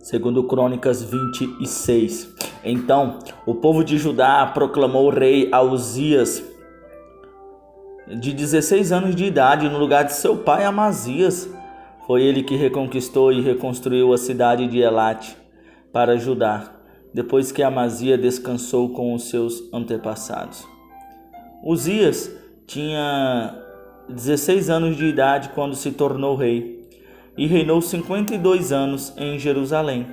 Segundo Crônicas 26. Então, o povo de Judá proclamou o rei a Uzias, de 16 anos de idade, no lugar de seu pai Amazias. Foi ele que reconquistou e reconstruiu a cidade de Elate para Judá, depois que Amazias descansou com os seus antepassados. Uzias tinha 16 anos de idade quando se tornou rei e reinou 52 anos em Jerusalém.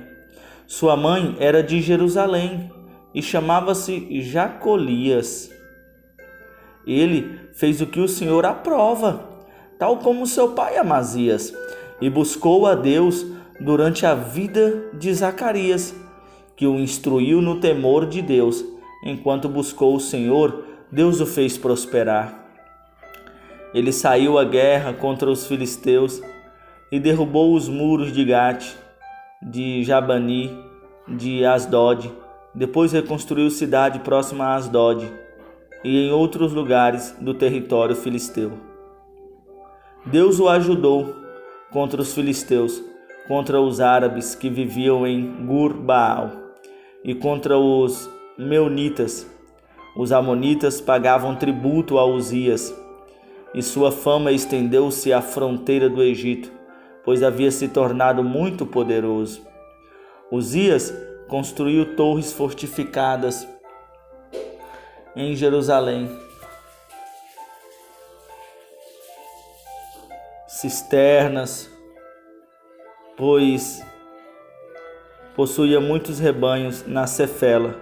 Sua mãe era de Jerusalém e chamava-se Jacolias. Ele fez o que o Senhor aprova, tal como seu pai Amazias, e buscou a Deus durante a vida de Zacarias, que o instruiu no temor de Deus. Enquanto buscou o Senhor, Deus o fez prosperar. Ele saiu à guerra contra os filisteus e derrubou os muros de Gate, de Jabani, de Asdod. Depois reconstruiu cidade próxima a Asdod e em outros lugares do território filisteu. Deus o ajudou contra os filisteus, contra os árabes que viviam em Gur-Baal e contra os meunitas. Os amonitas pagavam tributo a Uzias, e sua fama estendeu-se à fronteira do Egito, pois havia se tornado muito poderoso. Uzias construiu torres fortificadas em Jerusalém, cisternas, pois possuía muitos rebanhos na Cefela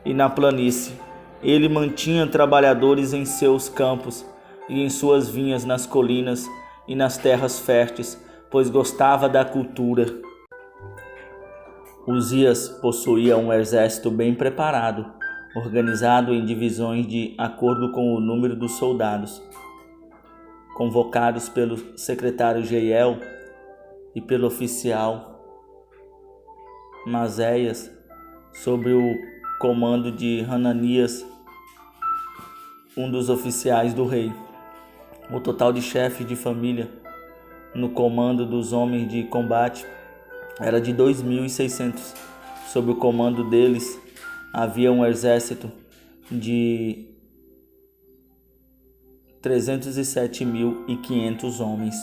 e na planície. Ele mantinha trabalhadores em seus campos e em suas vinhas nas colinas e nas terras férteis, pois gostava da cultura. Uzias possuía um exército bem preparado, organizado em divisões de acordo com o número dos soldados, convocados pelo secretário Jeiel e pelo oficial Maséias, sob o comando de Hananias, um dos oficiais do rei. O total de chefes de família no comando dos homens de combate era de 2.600. Sob o comando deles havia um exército de 307.500 homens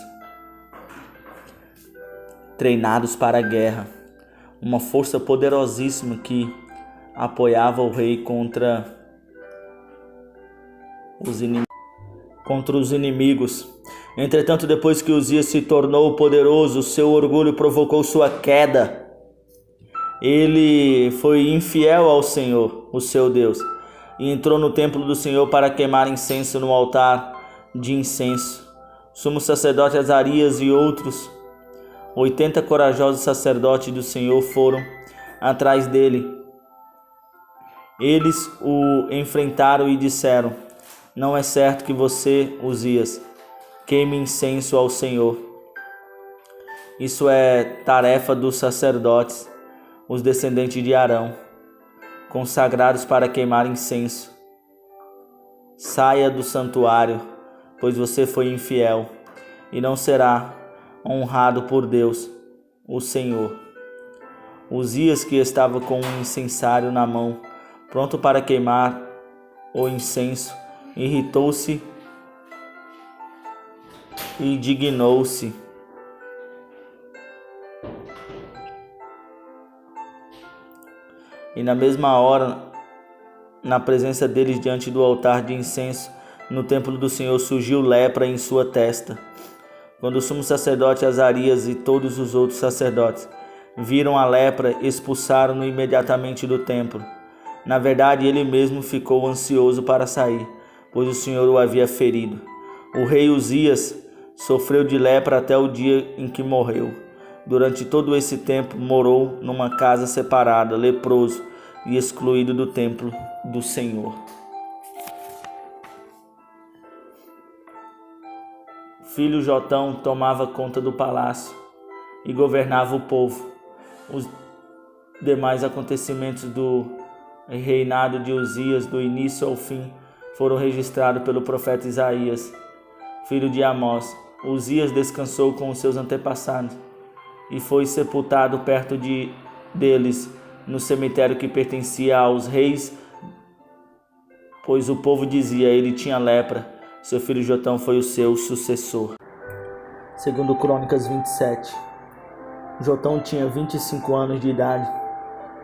treinados para a guerra, uma força poderosíssima que apoiava o rei contra os inimigos. Entretanto, depois que Uzias se tornou poderoso, seu orgulho provocou sua queda. Ele foi infiel ao Senhor, o seu Deus, e entrou no templo do Senhor para queimar incenso no altar de incenso. Sumo sacerdote Azarias e outros 80 corajosos sacerdotes do Senhor foram atrás dele. Eles o enfrentaram e disseram: não é certo que você, Uzias, queime incenso ao Senhor. Isso é tarefa dos sacerdotes, os descendentes de Arão, consagrados para queimar incenso. Saia do santuário, pois você foi infiel, e não será honrado por Deus, o Senhor. Uzias, que estava com um incensário na mão, pronto para queimar o incenso, irritou-se e indignou-se. E na mesma hora, na presença deles diante do altar de incenso, no templo do Senhor, surgiu lepra em sua testa. Quando o sumo sacerdote Azarias e todos os outros sacerdotes viram a lepra, expulsaram-no imediatamente do templo. Na verdade, ele mesmo ficou ansioso para sair, pois o Senhor o havia ferido. O rei Uzias sofreu de lepra até o dia em que morreu. Durante todo esse tempo morou numa casa separada, leproso e excluído do templo do Senhor. Filho Jotão tomava conta do palácio e governava o povo. Os demais acontecimentos do reinado de Uzias, do início ao fim, foram registrados pelo profeta Isaías, filho de Amós. Uzias descansou com os seus antepassados e foi sepultado perto de deles no cemitério que pertencia aos reis, pois o povo dizia: ele tinha lepra. Seu filho Jotão foi o seu sucessor. Segundo Crônicas 27. Jotão tinha 25 anos de idade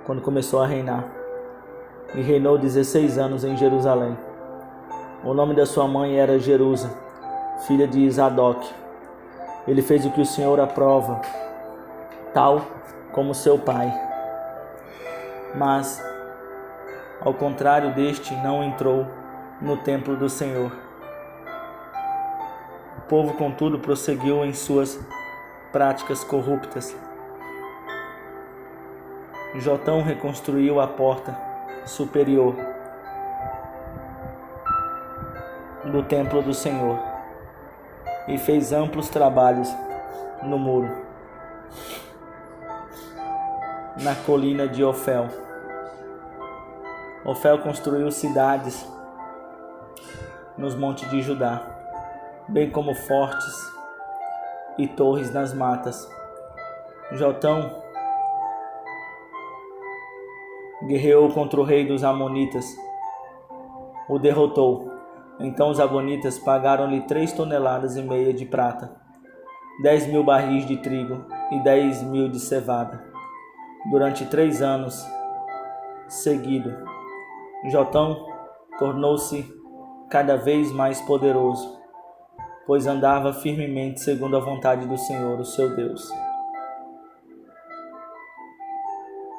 quando começou a reinar, e reinou 16 anos em Jerusalém. O nome da sua mãe era Jerusa, filha de Zadok. Ele fez o que o Senhor aprova, tal como seu pai. Mas, ao contrário deste, não entrou no templo do Senhor. O povo, contudo, prosseguiu em suas práticas corruptas. Jotão reconstruiu a porta superior do templo do Senhor e fez amplos trabalhos no muro, na colina de Ofel. Ofel construiu cidades nos montes de Judá, bem como fortes e torres nas matas. Jotão guerreou contra o rei dos Amonitas, o derrotou. Então os Amonitas pagaram-lhe 3,5 toneladas de prata, 10.000 barris de trigo e 10.000 de cevada. Durante 3 anos seguidos, Jotão tornou-se cada vez mais poderoso, pois andava firmemente segundo a vontade do Senhor, o seu Deus.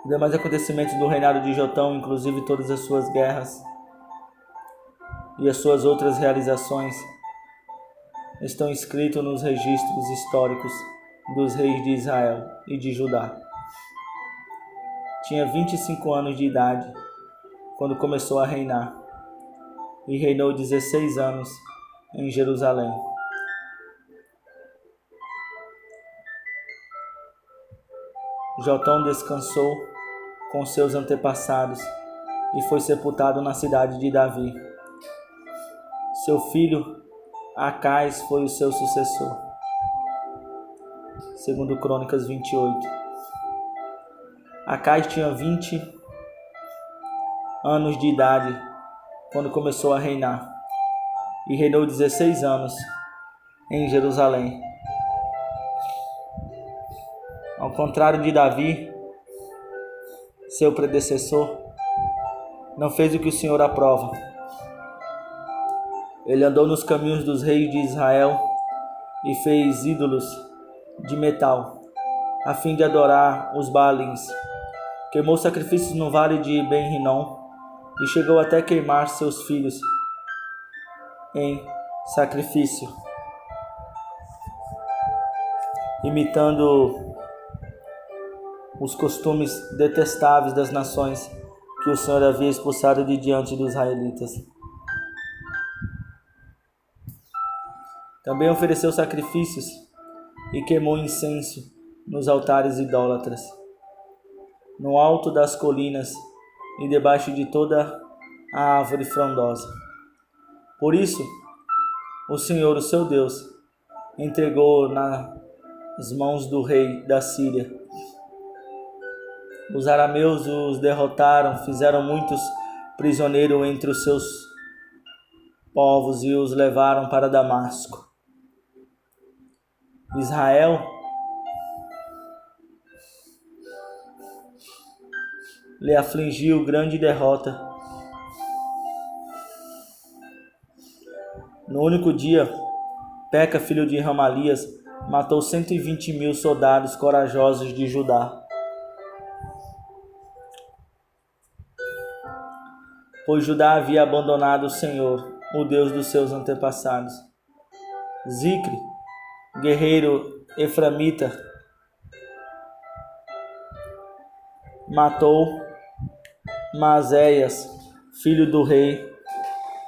Os demais acontecimentos do reinado de Jotão, inclusive todas as suas guerras e as suas outras realizações, estão escritos nos registros históricos dos reis de Israel e de Judá. Tinha 25 anos de idade quando começou a reinar, e reinou 16 anos em Jerusalém. Jotão descansou com seus antepassados e foi sepultado na cidade de Davi. Seu filho Acais foi o seu sucessor. Segundo Crônicas 28. Acais tinha 20 anos de idade quando começou a reinar, e reinou 16 anos em Jerusalém. Ao contrário de Davi, seu predecessor, não fez o que o Senhor aprova. Ele andou nos caminhos dos reis de Israel e fez ídolos de metal, a fim de adorar os Baalins. Queimou sacrifícios no vale de Ben-Rinom e chegou até queimar seus filhos em sacrifício, imitando os costumes detestáveis das nações que o Senhor havia expulsado de diante dos israelitas. Também ofereceu sacrifícios e queimou incenso nos altares idólatras, no alto das colinas e debaixo de toda a árvore frondosa. Por isso, o Senhor, o seu Deus, entregou nas mãos do rei da Síria. Os arameus os derrotaram, fizeram muitos prisioneiros entre os seus povos e os levaram para Damasco. Israel lhe afligiu grande derrota. No único dia, Peca, filho de Ramalias, matou 120.000 soldados corajosos de Judá, pois Judá havia abandonado o Senhor, o Deus dos seus antepassados. Zicre, guerreiro eframita, matou Maazéias, filho do rei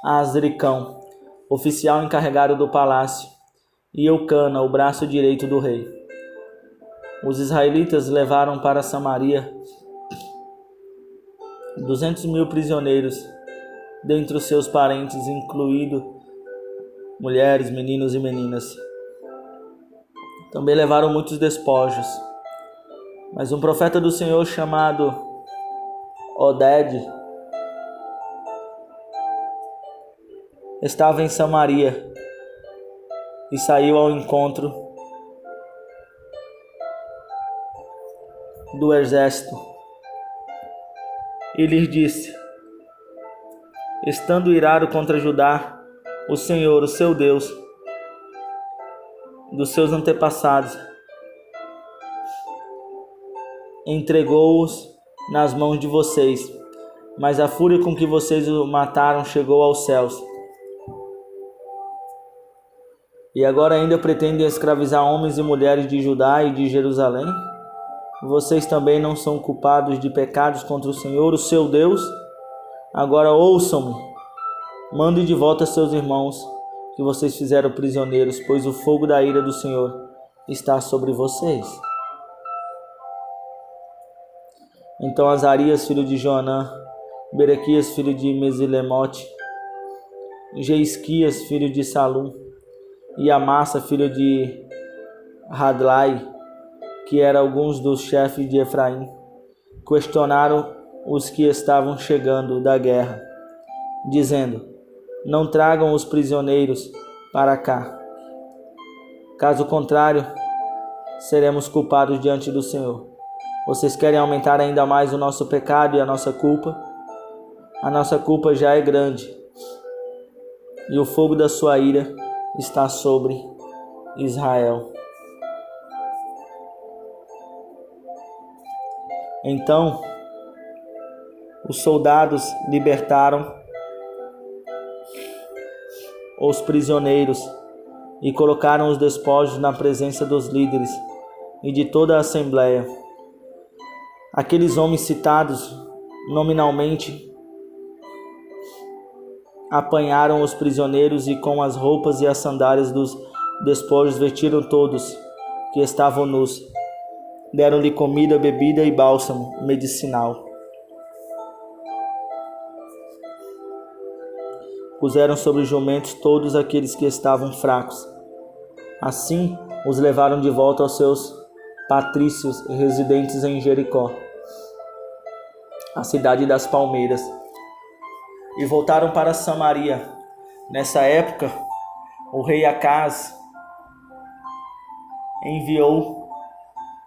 Azricão, oficial encarregado do palácio, e Eucana, o braço direito do rei. Os israelitas levaram para Samaria 200.000 prisioneiros, dentre os seus parentes, incluindo mulheres, meninos e meninas. Também levaram muitos despojos. Mas um profeta do Senhor chamado Oded estava em Samaria e saiu ao encontro do exército e lhes disse: estando irado contra Judá, o Senhor, o seu Deus, dos seus antepassados, entregou-os nas mãos de vocês, mas a fúria com que vocês o mataram chegou aos céus. E agora ainda pretendem escravizar homens e mulheres de Judá e de Jerusalém? Vocês também não são culpados de pecados contra o Senhor, o seu Deus? Agora ouçam-me. Mandem de volta seus irmãos que vocês fizeram prisioneiros, pois o fogo da ira do Senhor está sobre vocês. Então Azarias, filho de Joanã, Berequias, filho de Mesilemote, Jeisquias, filho de Salum, e Amassa, filho de Hadlai, que eram alguns dos chefes de Efraim, questionaram os que estavam chegando da guerra, dizendo: não tragam os prisioneiros para cá. Caso contrário, seremos culpados diante do Senhor. Vocês querem aumentar ainda mais o nosso pecado e a nossa culpa? A nossa culpa já é grande, e o fogo da sua ira está sobre Israel. Então, os soldados libertaram os prisioneiros e colocaram os despojos na presença dos líderes e de toda a assembleia. Aqueles homens citados nominalmente apanharam os prisioneiros e com as roupas e as sandálias dos despojos vestiram todos que estavam nus. Deram-lhe comida, bebida e bálsamo medicinal. Puseram sobre jumentos todos aqueles que estavam fracos. Assim, os levaram de volta aos seus patrícios residentes em Jericó, a cidade das palmeiras, e voltaram para Samaria. Nessa época, o rei Acaz enviou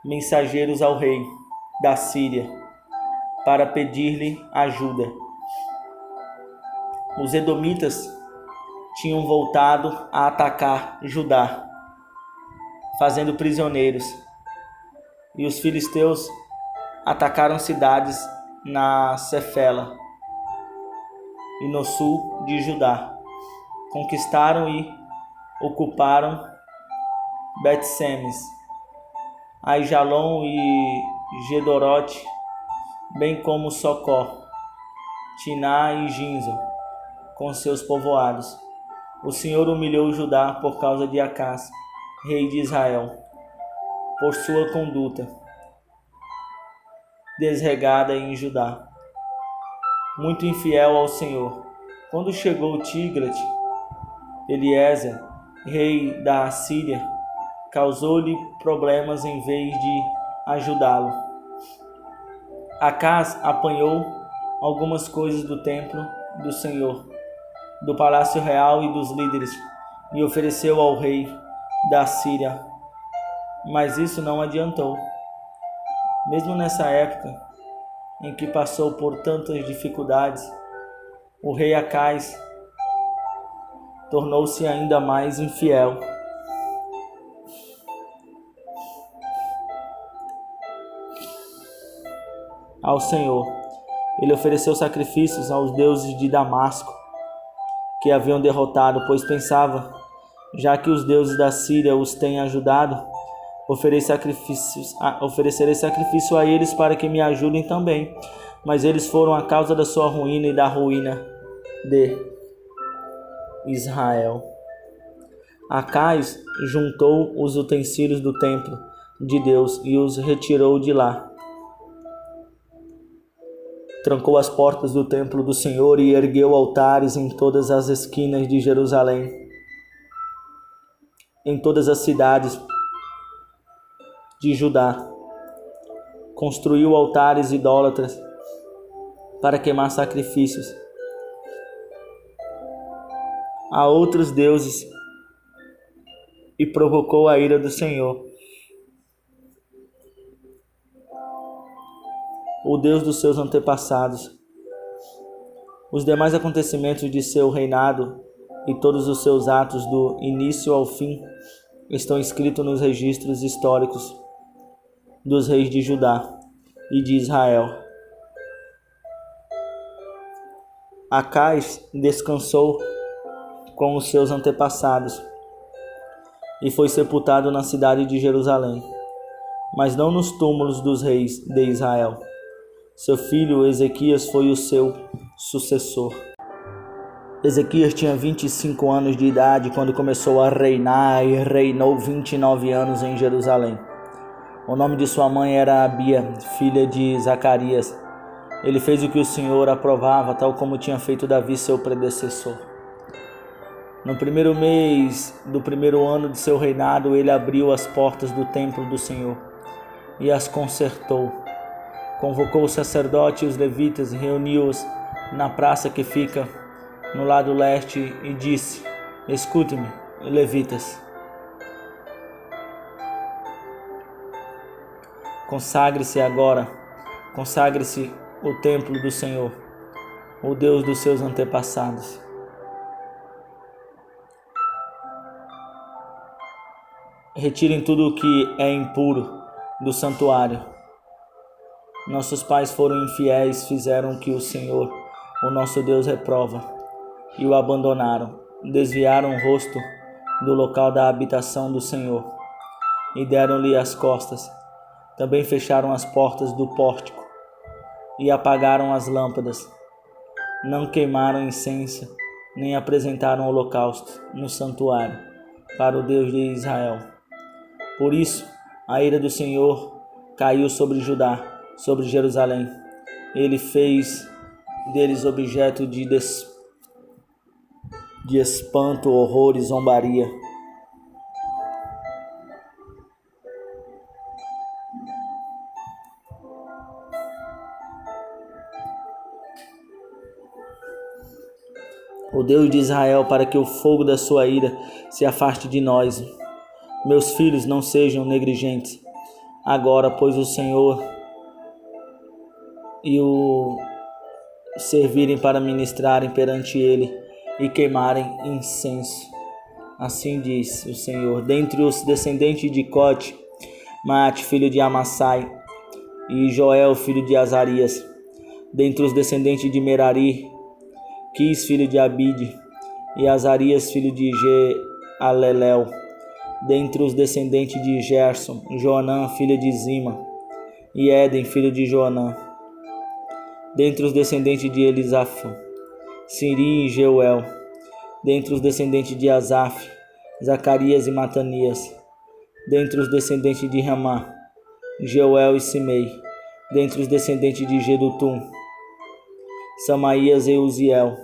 mensageiros ao rei da Síria para pedir-lhe ajuda. Os edomitas tinham voltado a atacar Judá, fazendo prisioneiros, e os filisteus atacaram cidades na Cefela e no sul de Judá. Conquistaram e ocuparam Bet-Semes, Aijalon e Gedorote, bem como Socó, Tiná e Ginzo, com seus povoados. O Senhor humilhou Judá por causa de Acaz, rei de Israel, por sua conduta desregada em Judá, muito infiel ao Senhor. Quando chegou Tiglat-Pileser, rei da Assíria, causou-lhe problemas em vez de ajudá-lo. Acaz apanhou algumas coisas do templo do Senhor, do palácio real e dos líderes, e ofereceu ao rei da Síria. Mas isso não adiantou. Mesmo nessa época em que passou por tantas dificuldades, o rei Acaz tornou-se ainda mais infiel. Ao Senhor. Ele ofereceu sacrifícios aos deuses de Damasco, que haviam derrotado, pois pensava: já que os deuses da Síria os têm ajudado, oferecerei sacrifício a eles para que me ajudem também. Mas eles foram a causa da sua ruína e da ruína de Israel. Acaz juntou os utensílios do templo de Deus e os retirou de lá. Trancou as portas do templo do Senhor e ergueu altares em todas as esquinas de Jerusalém, em todas as cidades de Judá. construiu altares idólatras para queimar sacrifícios a outros deuses e provocou a ira do Senhor, o Deus dos seus antepassados. Os demais acontecimentos de seu reinado e todos os seus atos do início ao fim estão escritos nos registros históricos dos reis de Judá e de Israel. Acais descansou com os seus antepassados e foi sepultado na cidade de Jerusalém, mas não nos túmulos dos reis de Israel. Seu filho Ezequias foi o seu sucessor. Ezequias tinha 25 anos de idade quando começou a reinar e reinou 29 anos em Jerusalém. O nome de sua mãe era Abia, filha de Zacarias. Ele fez o que o Senhor aprovava, tal como tinha feito Davi, seu predecessor. No primeiro mês do primeiro ano de seu reinado, ele abriu as portas do templo do Senhor e as consertou. Convocou os sacerdotes e os levitas e reuniu-os na praça que fica no lado leste e disse: escute-me, levitas. Consagre-se agora, consagre-se o templo do Senhor, o Deus dos seus antepassados. Retirem tudo o que é impuro do santuário. Nossos pais foram infiéis, fizeram o que o Senhor, o nosso Deus, reprova, e o abandonaram. Desviaram o rosto do local da habitação do Senhor e deram-lhe as costas. Também fecharam as portas do pórtico e apagaram as lâmpadas. Não queimaram incenso, nem apresentaram holocausto no santuário para o Deus de Israel. Por isso, a ira do Senhor caiu sobre Judá, sobre Jerusalém. Ele fez deles objeto de espanto, horror e zombaria. O Deus de Israel, para que o fogo da sua ira se afaste de nós. Meus filhos, não sejam negligentes agora, pois o Senhor e o servirem para ministrarem perante ele e queimarem incenso. Assim diz o Senhor: dentre os descendentes de Cote, Maate, filho de Amassai, e Joel, filho de Azarias. Dentre os descendentes de Merari, Quis, filho de Abide, e Azarias, filho de Jealelel. Dentre os descendentes de Gerson, Joanã, filho de Zima, e Éden, filho de Joanã. Dentre os descendentes de Elisaf, Siri e Jeuel. Dentre os descendentes de Asaf, Zacarias e Matanias. Dentre os descendentes de Ramá, Jeuel e Simei. Dentre os descendentes de Jedutum, Samaías e Uziel.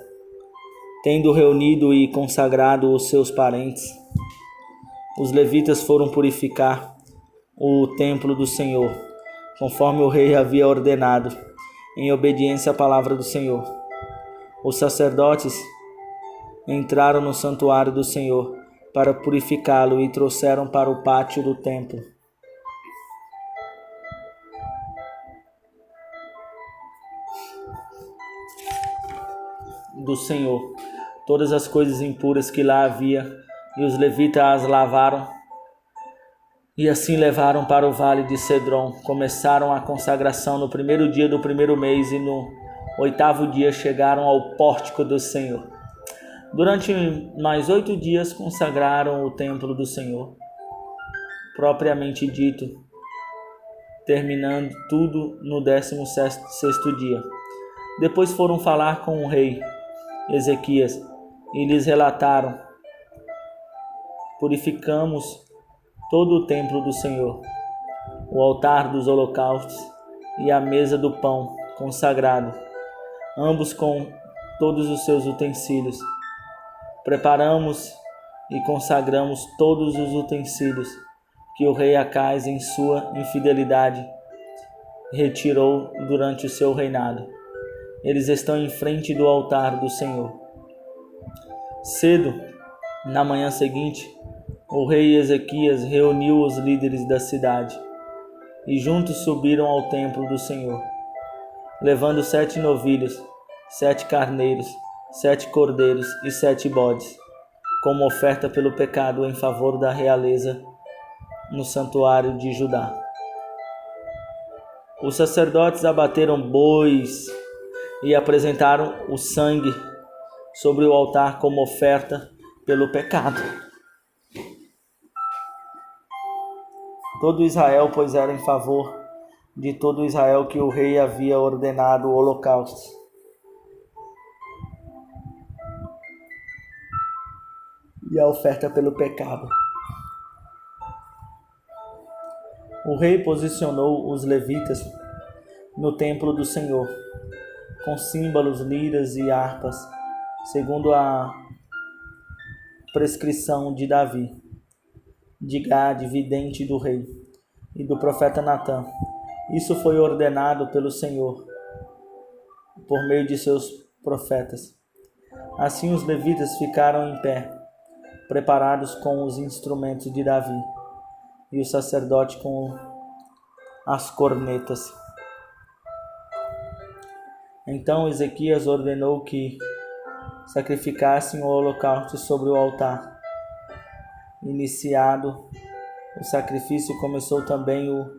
Tendo reunido e consagrado os seus parentes, os levitas foram purificar o templo do Senhor, conforme o rei havia ordenado, em obediência à palavra do Senhor. Os sacerdotes entraram no santuário do Senhor para purificá-lo e trouxeram para o pátio do templo do Senhor todas as coisas impuras que lá havia, e os levitas as lavaram e assim levaram para o vale de Cedron. Começaram a consagração no primeiro dia do primeiro mês e no 8º dia chegaram ao pórtico do Senhor. Durante mais 8 dias consagraram o templo do Senhor, propriamente dito, terminando tudo no 16º dia. Depois foram falar com o rei Ezequias e lhes relataram: purificamos todo o templo do Senhor, o altar dos holocaustos e a mesa do pão consagrado, ambos com todos os seus utensílios. Preparamos e consagramos todos os utensílios que o rei Acais, em sua infidelidade, retirou durante o seu reinado. Eles estão em frente do altar do Senhor. Cedo, na manhã seguinte, o rei Ezequias reuniu os líderes da cidade e juntos subiram ao templo do Senhor, levando 7 novilhos, 7 carneiros, 7 cordeiros e 7 bodes, como oferta pelo pecado em favor da realeza no santuário de Judá. Os sacerdotes abateram bois e apresentaram o sangue sobre o altar como oferta pelo pecado. Todo Israel, pois, era em favor de todo Israel que o rei havia ordenado o holocausto. E a oferta pelo pecado. O rei posicionou os levitas no templo do Senhor, com símbolos, liras e harpas, segundo a prescrição de Davi, de Gade, vidente do rei, e do profeta Natã. Isso foi ordenado pelo Senhor, por meio de seus profetas. Assim os levitas ficaram em pé, preparados com os instrumentos de Davi, e o sacerdote com as cornetas. Então Ezequias ordenou que sacrificassem o holocausto sobre o altar. Iniciado o sacrifício, começou também o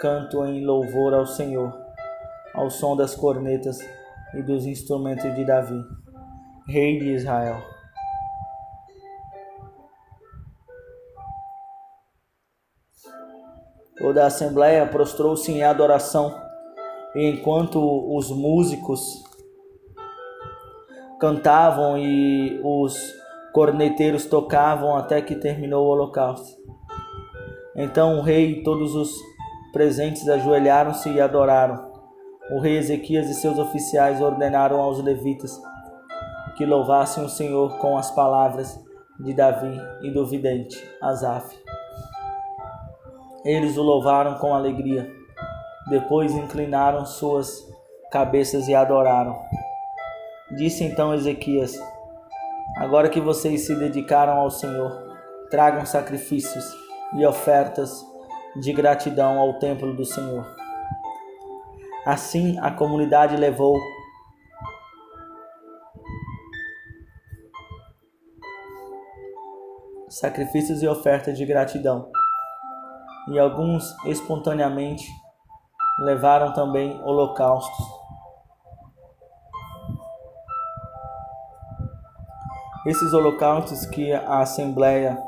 canto em louvor ao Senhor, ao som das cornetas e dos instrumentos de Davi, rei de Israel. Toda a assembleia prostrou-se em adoração, e enquanto os músicos cantavam e os corneteiros tocavam até que terminou o holocausto. Então o rei e todos os presentes ajoelharam-se e adoraram. O rei Ezequias e seus oficiais ordenaram aos levitas que louvassem o Senhor com as palavras de Davi e do vidente Asaf. Eles o louvaram com alegria. Depois inclinaram suas cabeças e adoraram. Disse então Ezequias: agora que vocês se dedicaram ao Senhor, tragam sacrifícios e ofertas de gratidão ao templo do Senhor. Assim a comunidade levou sacrifícios e ofertas de gratidão, e alguns espontaneamente levaram também holocaustos. Esses holocaustos que a Assembleia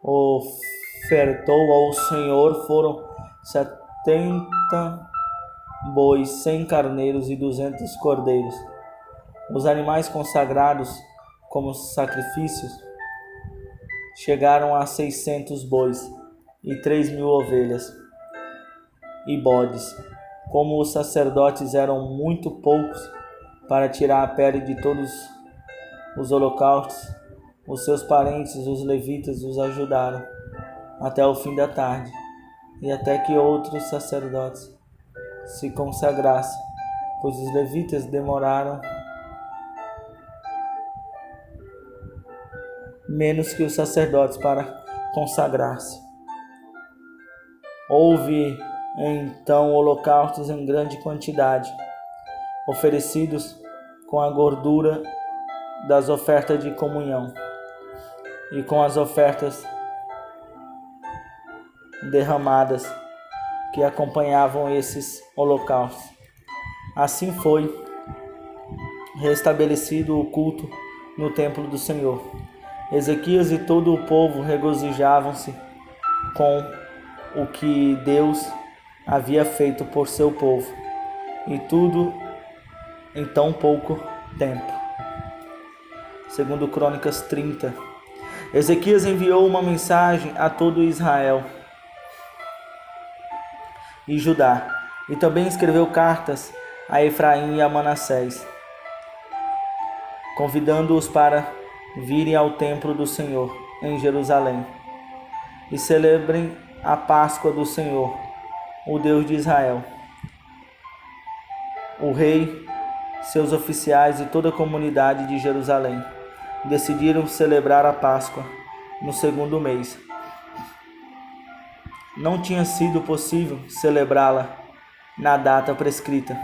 ofertou ao Senhor foram 70 bois, 100 carneiros e 200 cordeiros. Os animais consagrados como sacrifícios chegaram a 600 bois e 3.000 ovelhas e bodes. Como os sacerdotes eram muito poucos para tirar a pele de todos os holocaustos, os seus parentes, os levitas, os ajudaram até o fim da tarde, e até que outros sacerdotes se consagrassem, pois os levitas demoraram menos que os sacerdotes para consagrar-se. Houve então holocaustos em grande quantidade, oferecidos com a gordura das ofertas de comunhão e com as ofertas derramadas que acompanhavam esses holocaustos. Assim foi restabelecido o culto no templo do Senhor. Ezequias e todo o povo regozijavam-se com o que Deus havia feito por seu povo, e tudo em tão pouco tempo. Segundo Crônicas 30. Ezequias enviou uma mensagem a todo Israel e Judá, e também escreveu cartas a Efraim e a Manassés, convidando-os para virem ao templo do Senhor em Jerusalém e celebrem a Páscoa do Senhor, o Deus de Israel. o rei, seus oficiais e toda a comunidade de Jerusalém decidiram celebrar a Páscoa no segundo mês. Não tinha sido possível celebrá-la na data prescrita,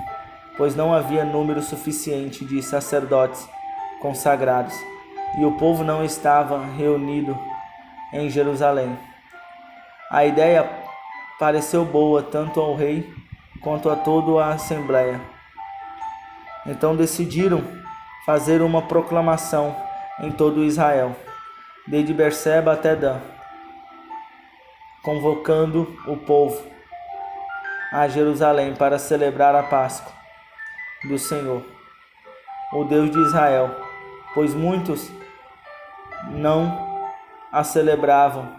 pois não havia número suficiente de sacerdotes consagrados e o povo não estava reunido em Jerusalém. A ideia pareceu boa tanto ao rei quanto a toda a assembleia. Então decidiram fazer uma proclamação em todo Israel, desde Berseba até Dan, convocando o povo a Jerusalém para celebrar a Páscoa do Senhor, o Deus de Israel, pois muitos não a celebravam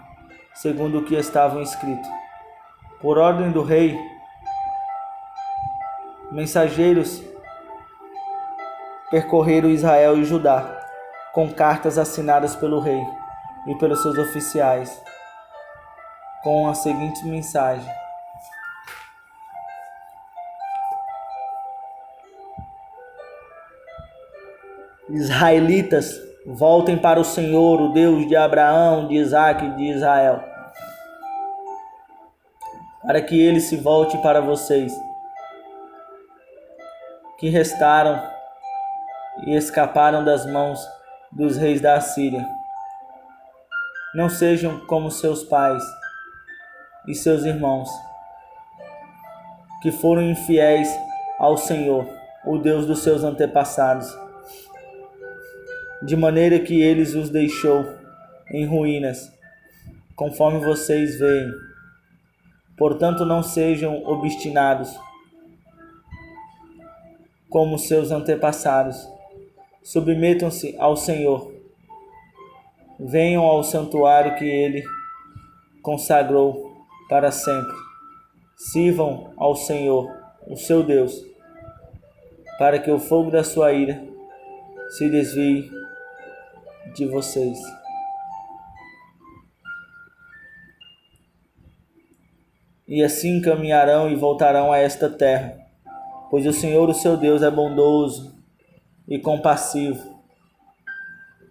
segundo o que estava escrito. Por ordem do rei, mensageiros percorreram Israel e Judá com cartas assinadas pelo rei e pelos seus oficiais, com a seguinte mensagem: Israelitas, voltem para o Senhor, o Deus de Abraão, de Isaque e de Israel, para que ele se volte para vocês, que restaram e escaparam das mãos dos reis da Assíria. Não sejam como seus pais e seus irmãos, que foram infiéis ao Senhor, o Deus dos seus antepassados, de maneira que ele os deixou em ruínas, conforme vocês veem. Portanto, não sejam obstinados como seus antepassados. Submetam-se ao Senhor. Venham ao santuário que ele consagrou para sempre. Sirvam ao Senhor, o seu Deus, para que o fogo da sua ira se desvie de vocês. E assim caminharão e voltarão a esta terra, pois o Senhor, o seu Deus, é bondoso e compassivo.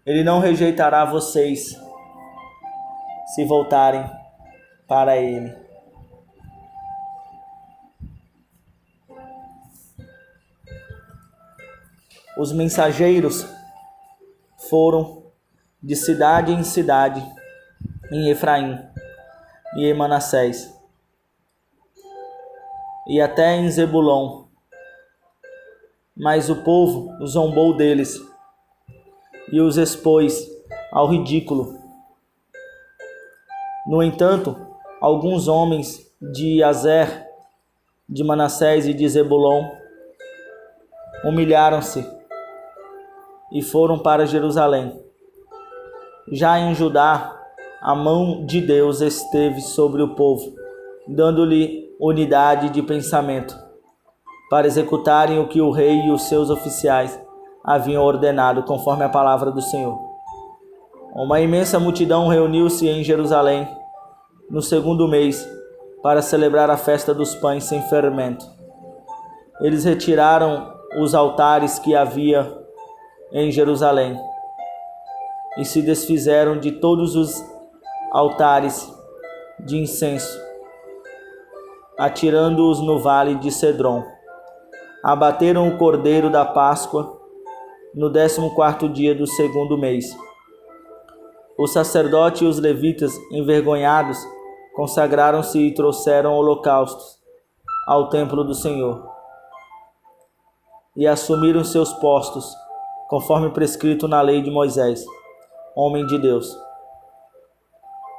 Ele não rejeitará vocês se voltarem para ele. Os mensageiros foram de cidade em cidade em Efraim e em Manassés, e até em Zebulon. Mas o povo zombou deles e os expôs ao ridículo. No entanto, alguns homens de Azer, de Manassés e de Zebulon humilharam-se e foram para Jerusalém. Já em Judá, a mão de Deus esteve sobre o povo, dando-lhe unidade de pensamento, para executarem o que o rei e os seus oficiais haviam ordenado, conforme a palavra do Senhor. Uma imensa multidão reuniu-se em Jerusalém no segundo mês para celebrar a festa dos pães sem fermento. Eles retiraram os altares que havia em Jerusalém e se desfizeram de todos os altares de incenso, atirando-os no vale de Cedron. Abateram o cordeiro da Páscoa no 14º dia do segundo mês. O sacerdote e os levitas, envergonhados, consagraram-se e trouxeram holocaustos ao templo do Senhor e assumiram seus postos, conforme prescrito na lei de Moisés, homem de Deus.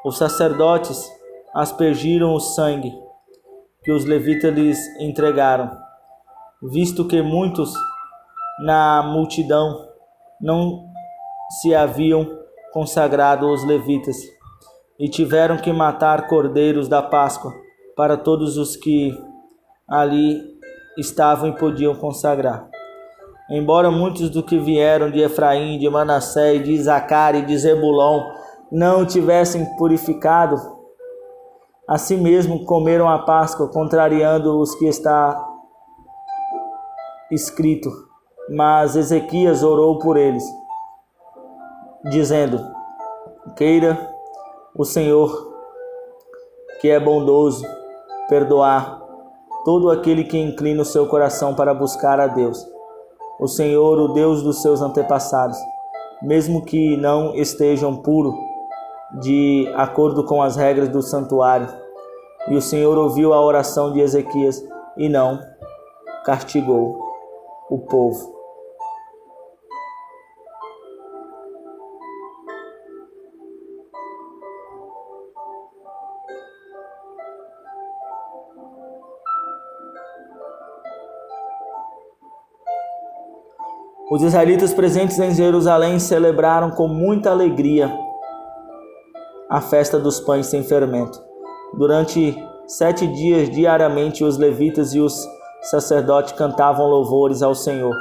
Os sacerdotes aspergiram o sangue que os levitas lhes entregaram, visto que muitos na multidão não se haviam consagrado aos levitas, e tiveram que matar cordeiros da Páscoa para todos os que ali estavam e podiam consagrar. Embora muitos do que vieram de Efraim, de Manassés, de Isacar e de Zebulon não tivessem purificado, assim mesmo comeram a Páscoa, contrariando os que escrito, mas Ezequias orou por eles, dizendo: queira o Senhor, que é bondoso, perdoar todo aquele que inclina o seu coração para buscar a Deus, o Senhor, o Deus dos seus antepassados, mesmo que não estejam puros de acordo com as regras do santuário. E o Senhor ouviu a oração de Ezequias e não castigou o povo. Os israelitas presentes em Jerusalém celebraram com muita alegria a festa dos pães sem fermento. Durante 7 dias, diariamente, os levitas e os sacerdotes cantavam louvores ao Senhor,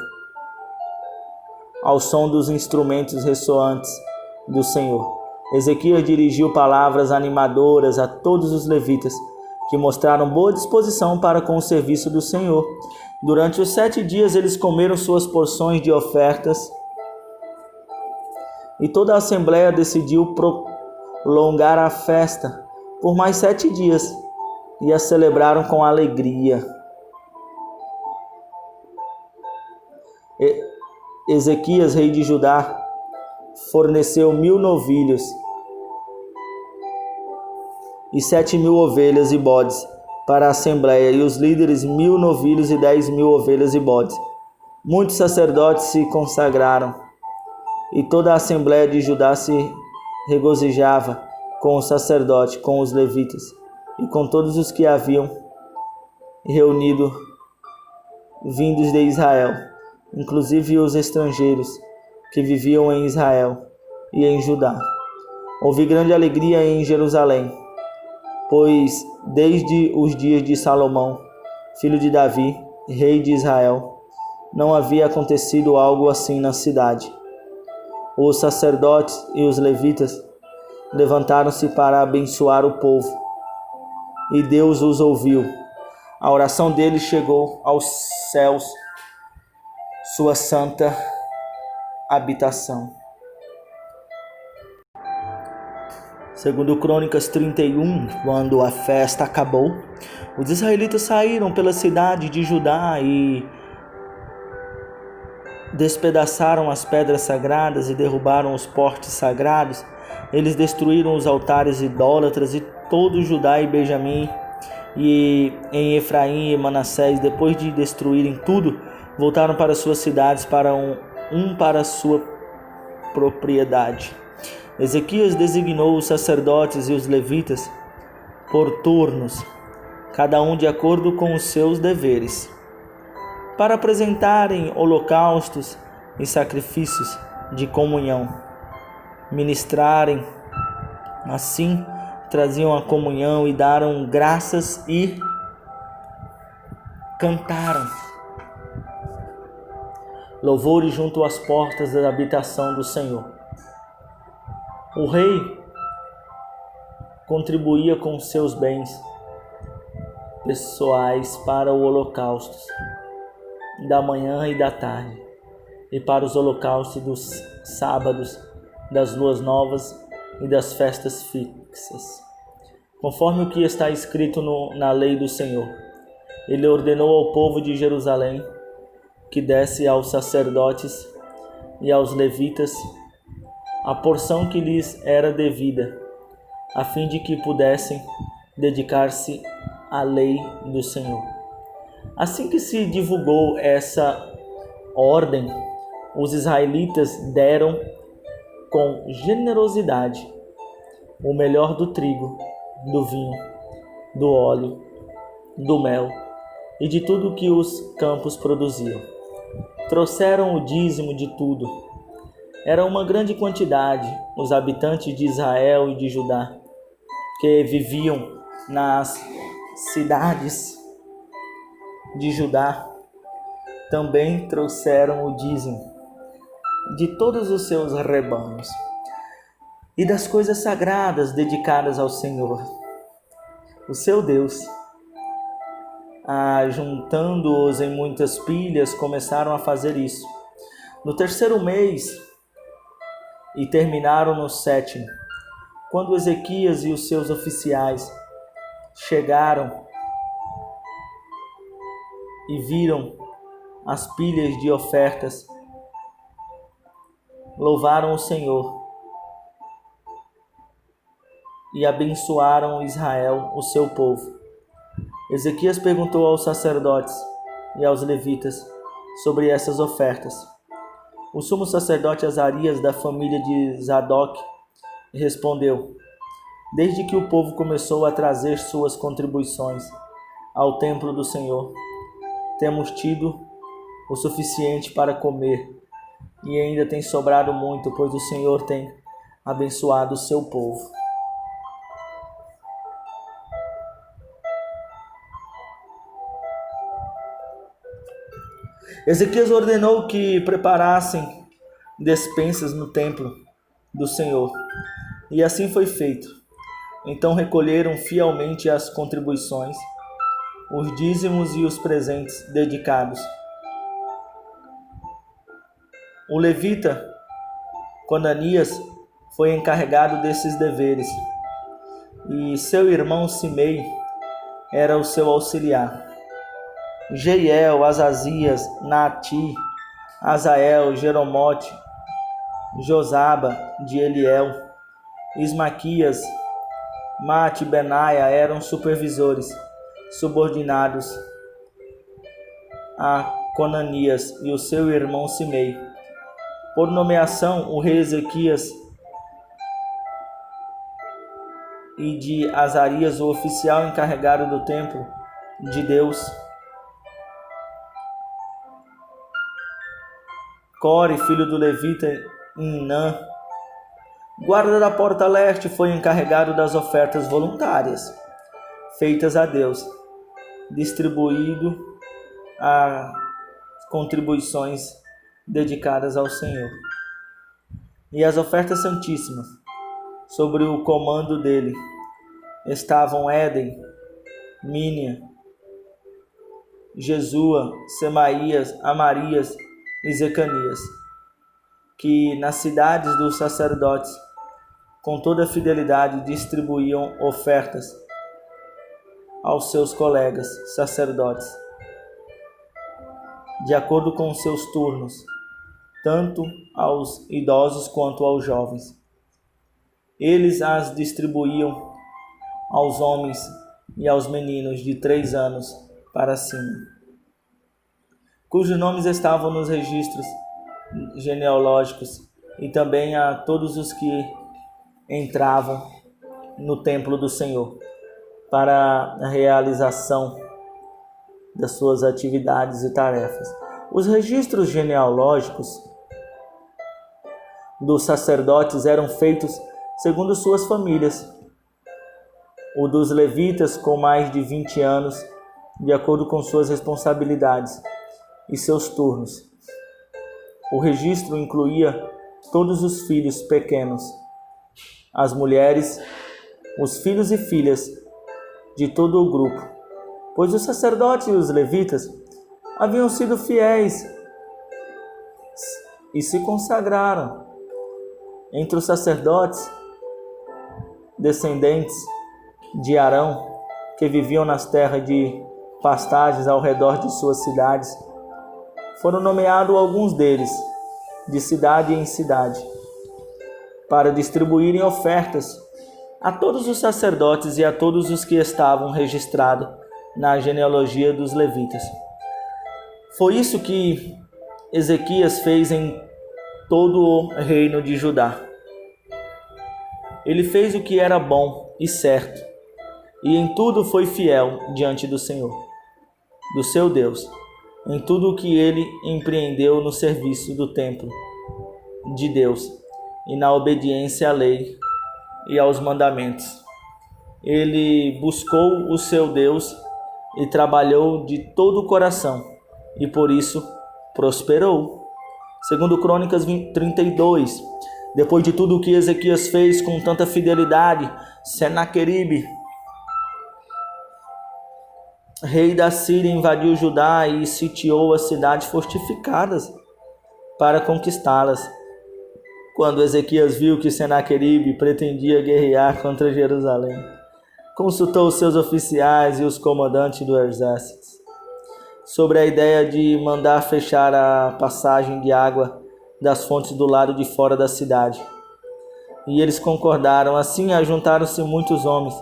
ao som dos instrumentos ressoantes do Senhor. Ezequias dirigiu palavras animadoras a todos os levitas, que mostraram boa disposição para com o serviço do Senhor. Durante os 7 dias eles comeram suas porções de ofertas, e toda a assembleia decidiu prolongar a festa por mais 7 dias, e a celebraram com alegria. Ezequias, rei de Judá, forneceu 1000 novilhos e 7.000 ovelhas e bodes para a assembleia, e os líderes 1000 novilhos e 10.000 ovelhas e bodes. Muitos sacerdotes se consagraram, e toda a assembleia de Judá se regozijava com os sacerdotes, com os levitas e com todos os que haviam reunido vindos de Israel, inclusive os estrangeiros que viviam em Israel e em Judá. Houve grande alegria em Jerusalém, pois desde os dias de Salomão, filho de Davi, rei de Israel, não havia acontecido algo assim na cidade. Os sacerdotes e os levitas levantaram-se para abençoar o povo, e Deus os ouviu. A oração deles chegou aos céus, sua santa habitação. Segundo Crônicas 31, quando a festa acabou, os israelitas saíram pela cidade de Judá e despedaçaram as pedras sagradas e derrubaram os postes sagrados. Eles destruíram os altares idólatras e todo Judá e Benjamim e em Efraim e Manassés. Depois de destruírem tudo, voltaram para suas cidades, para para sua propriedade. Ezequias designou os sacerdotes e os levitas por turnos, cada um de acordo com os seus deveres, para apresentarem holocaustos e sacrifícios de comunhão. Ministrarem, assim, traziam a comunhão e deram graças e cantaram louvores junto às portas da habitação do Senhor. O rei contribuía com seus bens pessoais para o holocausto da manhã e da tarde, e para os holocaustos dos sábados, das luas novas e das festas fixas, conforme o que está escrito na lei do Senhor. Ele ordenou ao povo de Jerusalém que desse aos sacerdotes e aos levitas a porção que lhes era devida, a fim de que pudessem dedicar-se à lei do Senhor. Assim que se divulgou essa ordem, os israelitas deram com generosidade o melhor do trigo, do vinho, do óleo, do mel e de tudo que os campos produziam. Trouxeram o dízimo de tudo. Era uma grande quantidade. Os habitantes de Israel e de Judá, que viviam nas cidades de Judá, também trouxeram o dízimo de todos os seus rebanhos e das coisas sagradas dedicadas ao Senhor, o seu Deus. juntando-os em muitas pilhas, começaram a fazer isso. No terceiro mês, e terminaram no sétimo, quando Ezequias e os seus oficiais chegaram e viram as pilhas de ofertas, louvaram o Senhor e abençoaram Israel, o seu povo. Ezequias perguntou aos sacerdotes e aos levitas sobre essas ofertas. O sumo sacerdote Azarias, da família de Zadok, respondeu: desde que o povo começou a trazer suas contribuições ao templo do Senhor, temos tido o suficiente para comer, e ainda tem sobrado muito, pois o Senhor tem abençoado o seu povo. Ezequias ordenou que preparassem despensas no templo do Senhor, e assim foi feito. Então recolheram fielmente as contribuições, os dízimos e os presentes dedicados. O levita Conanias foi encarregado desses deveres, e seu irmão Simei era o seu auxiliar. Jeiel, Azazias, Naati, Azael, Jeromote, Josaba de Eliel, Ismaquias, Mate e Benaia eram supervisores subordinados a Conanias e o seu irmão Simei. Por nomeação, o rei Ezequias e de Azarias, o oficial encarregado do templo de Deus, Core, filho do levita Inã, guarda da porta leste, foi encarregado das ofertas voluntárias feitas a Deus, distribuído a contribuições dedicadas ao Senhor. E as ofertas santíssimas, sobre o comando dele, estavam Éden, Mínia, Jesua, Semaías, Amarias e Zecanias, que nas cidades dos sacerdotes, com toda fidelidade, distribuíam ofertas aos seus colegas sacerdotes, de acordo com seus turnos, tanto aos idosos quanto aos jovens. Eles as distribuíam aos homens e aos meninos de 3 anos para cima, cujos nomes estavam nos registros genealógicos, e também a todos os que entravam no templo do Senhor para a realização das suas atividades e tarefas. Os registros genealógicos dos sacerdotes eram feitos segundo suas famílias. O dos levitas, com mais de 20 anos, de acordo com suas responsabilidades e seus turnos. O registro incluía todos os filhos pequenos, as mulheres, os filhos e filhas de todo o grupo, pois os sacerdotes e os levitas haviam sido fiéis e se consagraram. Entre os sacerdotes, descendentes de Arão, que viviam nas terras de pastagens ao redor de suas cidades, foram nomeados alguns deles, de cidade em cidade, para distribuírem ofertas a todos os sacerdotes e a todos os que estavam registrados na genealogia dos levitas. Foi isso que Ezequias fez em todo o reino de Judá. Ele fez o que era bom e certo, e em tudo foi fiel diante do Senhor, do seu Deus, em tudo o que ele empreendeu no serviço do templo de Deus e na obediência à lei e aos mandamentos. Ele buscou o seu Deus e trabalhou de todo o coração, e por isso prosperou. Segundo Crônicas 32, depois de tudo o que Ezequias fez com tanta fidelidade, Senaqueribe, rei da Síria, invadiu Judá e sitiou as cidades fortificadas para conquistá-las. Quando Ezequias viu que Senaqueribe pretendia guerrear contra Jerusalém, consultou os seus oficiais e os comandantes do exército sobre a ideia de mandar fechar a passagem de água das fontes do lado de fora da cidade. E eles concordaram. Assim, ajuntaram-se muitos homens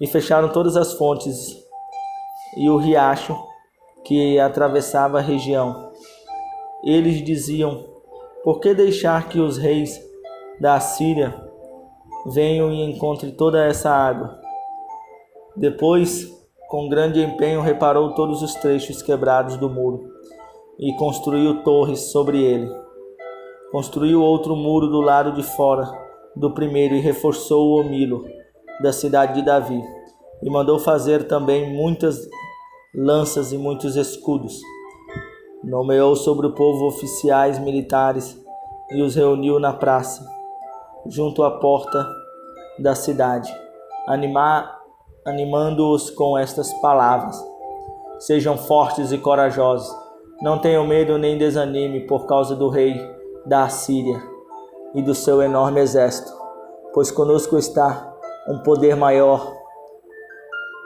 e fecharam todas as fontes e o riacho que atravessava a região. Eles diziam: por que deixar que os reis da Assíria venham e encontrem toda essa água? Depois, com grande empenho, reparou todos os trechos quebrados do muro e construiu torres sobre ele. Construiu outro muro do lado de fora do primeiro e reforçou o Milo da cidade de Davi. E mandou fazer também muitas lanças e muitos escudos. Nomeou sobre o povo oficiais militares e os reuniu na praça, junto à porta da cidade, animando-os com estas palavras: sejam fortes e corajosos, não tenham medo nem desanime por causa do rei da Assíria e do seu enorme exército, pois conosco está um poder maior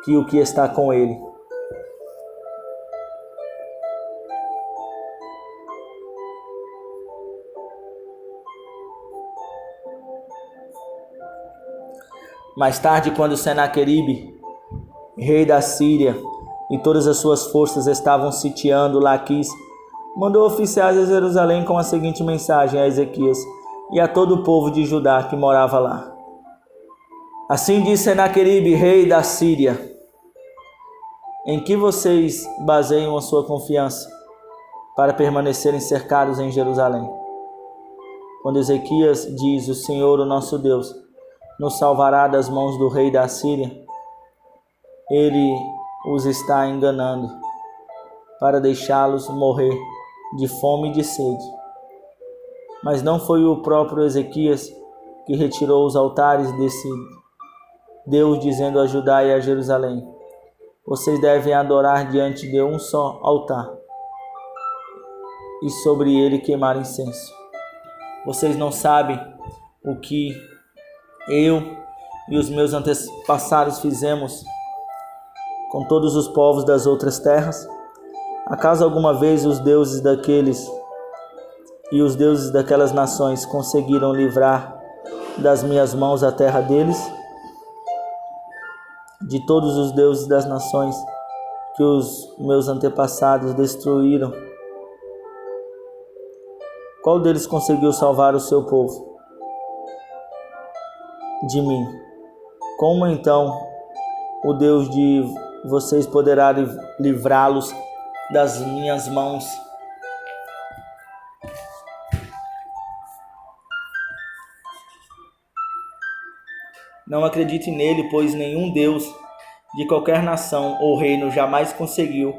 que o que está com ele. Mais tarde, quando Senaqueribe, rei da Síria, e todas as suas forças estavam sitiando Laquis, mandou oficiais a Jerusalém com a seguinte mensagem a Ezequias e a todo o povo de Judá que morava lá: assim diz Senaqueribe, rei da Síria: em que vocês baseiam a sua confiança para permanecerem cercados em Jerusalém? Quando Ezequias diz: o Senhor, o nosso Deus, nos salvará das mãos do rei da Síria, ele os está enganando para deixá-los morrer de fome e de sede. Mas não foi o próprio Ezequias que retirou os altares desse Deus, dizendo a Judá e a Jerusalém: vocês devem adorar diante de um só altar e sobre ele queimar incenso. Vocês não sabem o que eu e os meus antepassados fizemos com todos os povos das outras terras? Acaso alguma vez os deuses daqueles e os deuses daquelas nações conseguiram livrar das minhas mãos a terra deles? De todos os deuses das nações que os meus antepassados destruíram, qual deles conseguiu salvar o seu povo de mim? Como então o Deus de vocês poderá livrá-los das minhas mãos? Não acredite nele, pois nenhum Deus de qualquer nação ou reino jamais conseguiu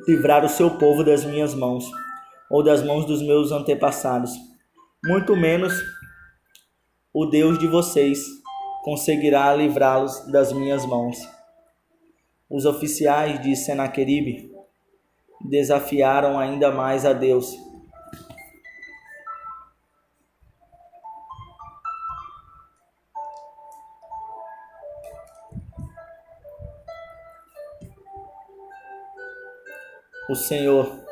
livrar o seu povo das minhas mãos ou das mãos dos meus antepassados. Muito menos o Deus de vocês conseguirá livrá-los das minhas mãos. Os oficiais de Senaqueribe desafiaram ainda mais a Deus. O Senhor.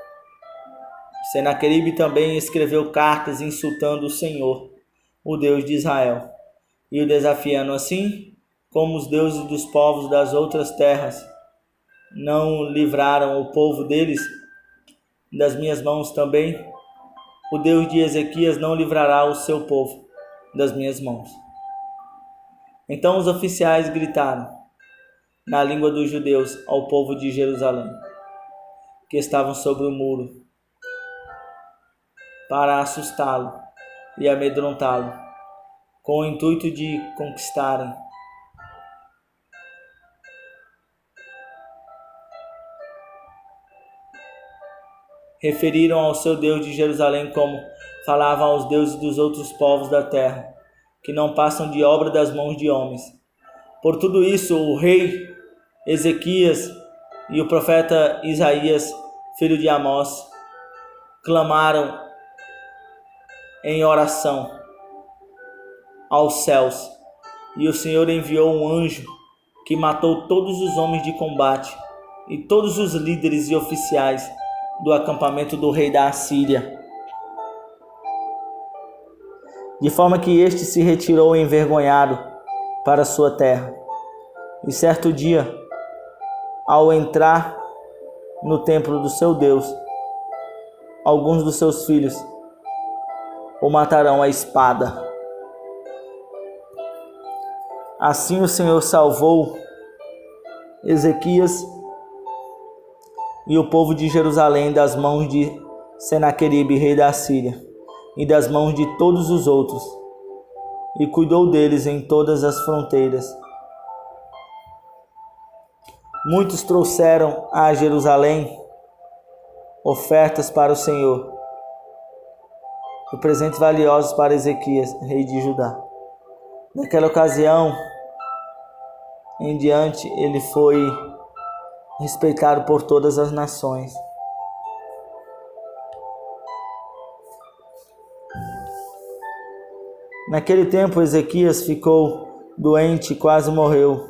Senaqueribe também escreveu cartas insultando o Senhor, o Deus de Israel, e o desafiando. Assim como os deuses dos povos das outras terras não livraram o povo deles das minhas mãos, também o Deus de Ezequias não livrará o seu povo das minhas mãos. Então os oficiais gritaram na língua dos judeus ao povo de Jerusalém, que estavam sobre o muro, para assustá-lo e amedrontá-lo, com o intuito de conquistarem. Referiram ao seu Deus de Jerusalém como falavam aos deuses dos outros povos da terra, que não passam de obra das mãos de homens. Por tudo isso, o rei Ezequias e o profeta Isaías, filho de Amós, clamaram em oração aos céus, e o Senhor enviou um anjo que matou todos os homens de combate e todos os líderes e oficiais do acampamento do rei da Assíria, de forma que este se retirou envergonhado para sua terra. E certo dia, ao entrar no templo do seu Deus, alguns dos seus filhos o matarão à espada. Assim o Senhor salvou Ezequias e o povo de Jerusalém das mãos de Senaqueribe, rei da Assíria, e das mãos de todos os outros, e cuidou deles em todas as fronteiras. Muitos trouxeram a Jerusalém ofertas para o Senhor e presentes valiosos para Ezequias, rei de Judá. Naquela ocasião em diante, ele foi respeitado por todas as nações. Naquele tempo, Ezequias ficou doente e quase morreu.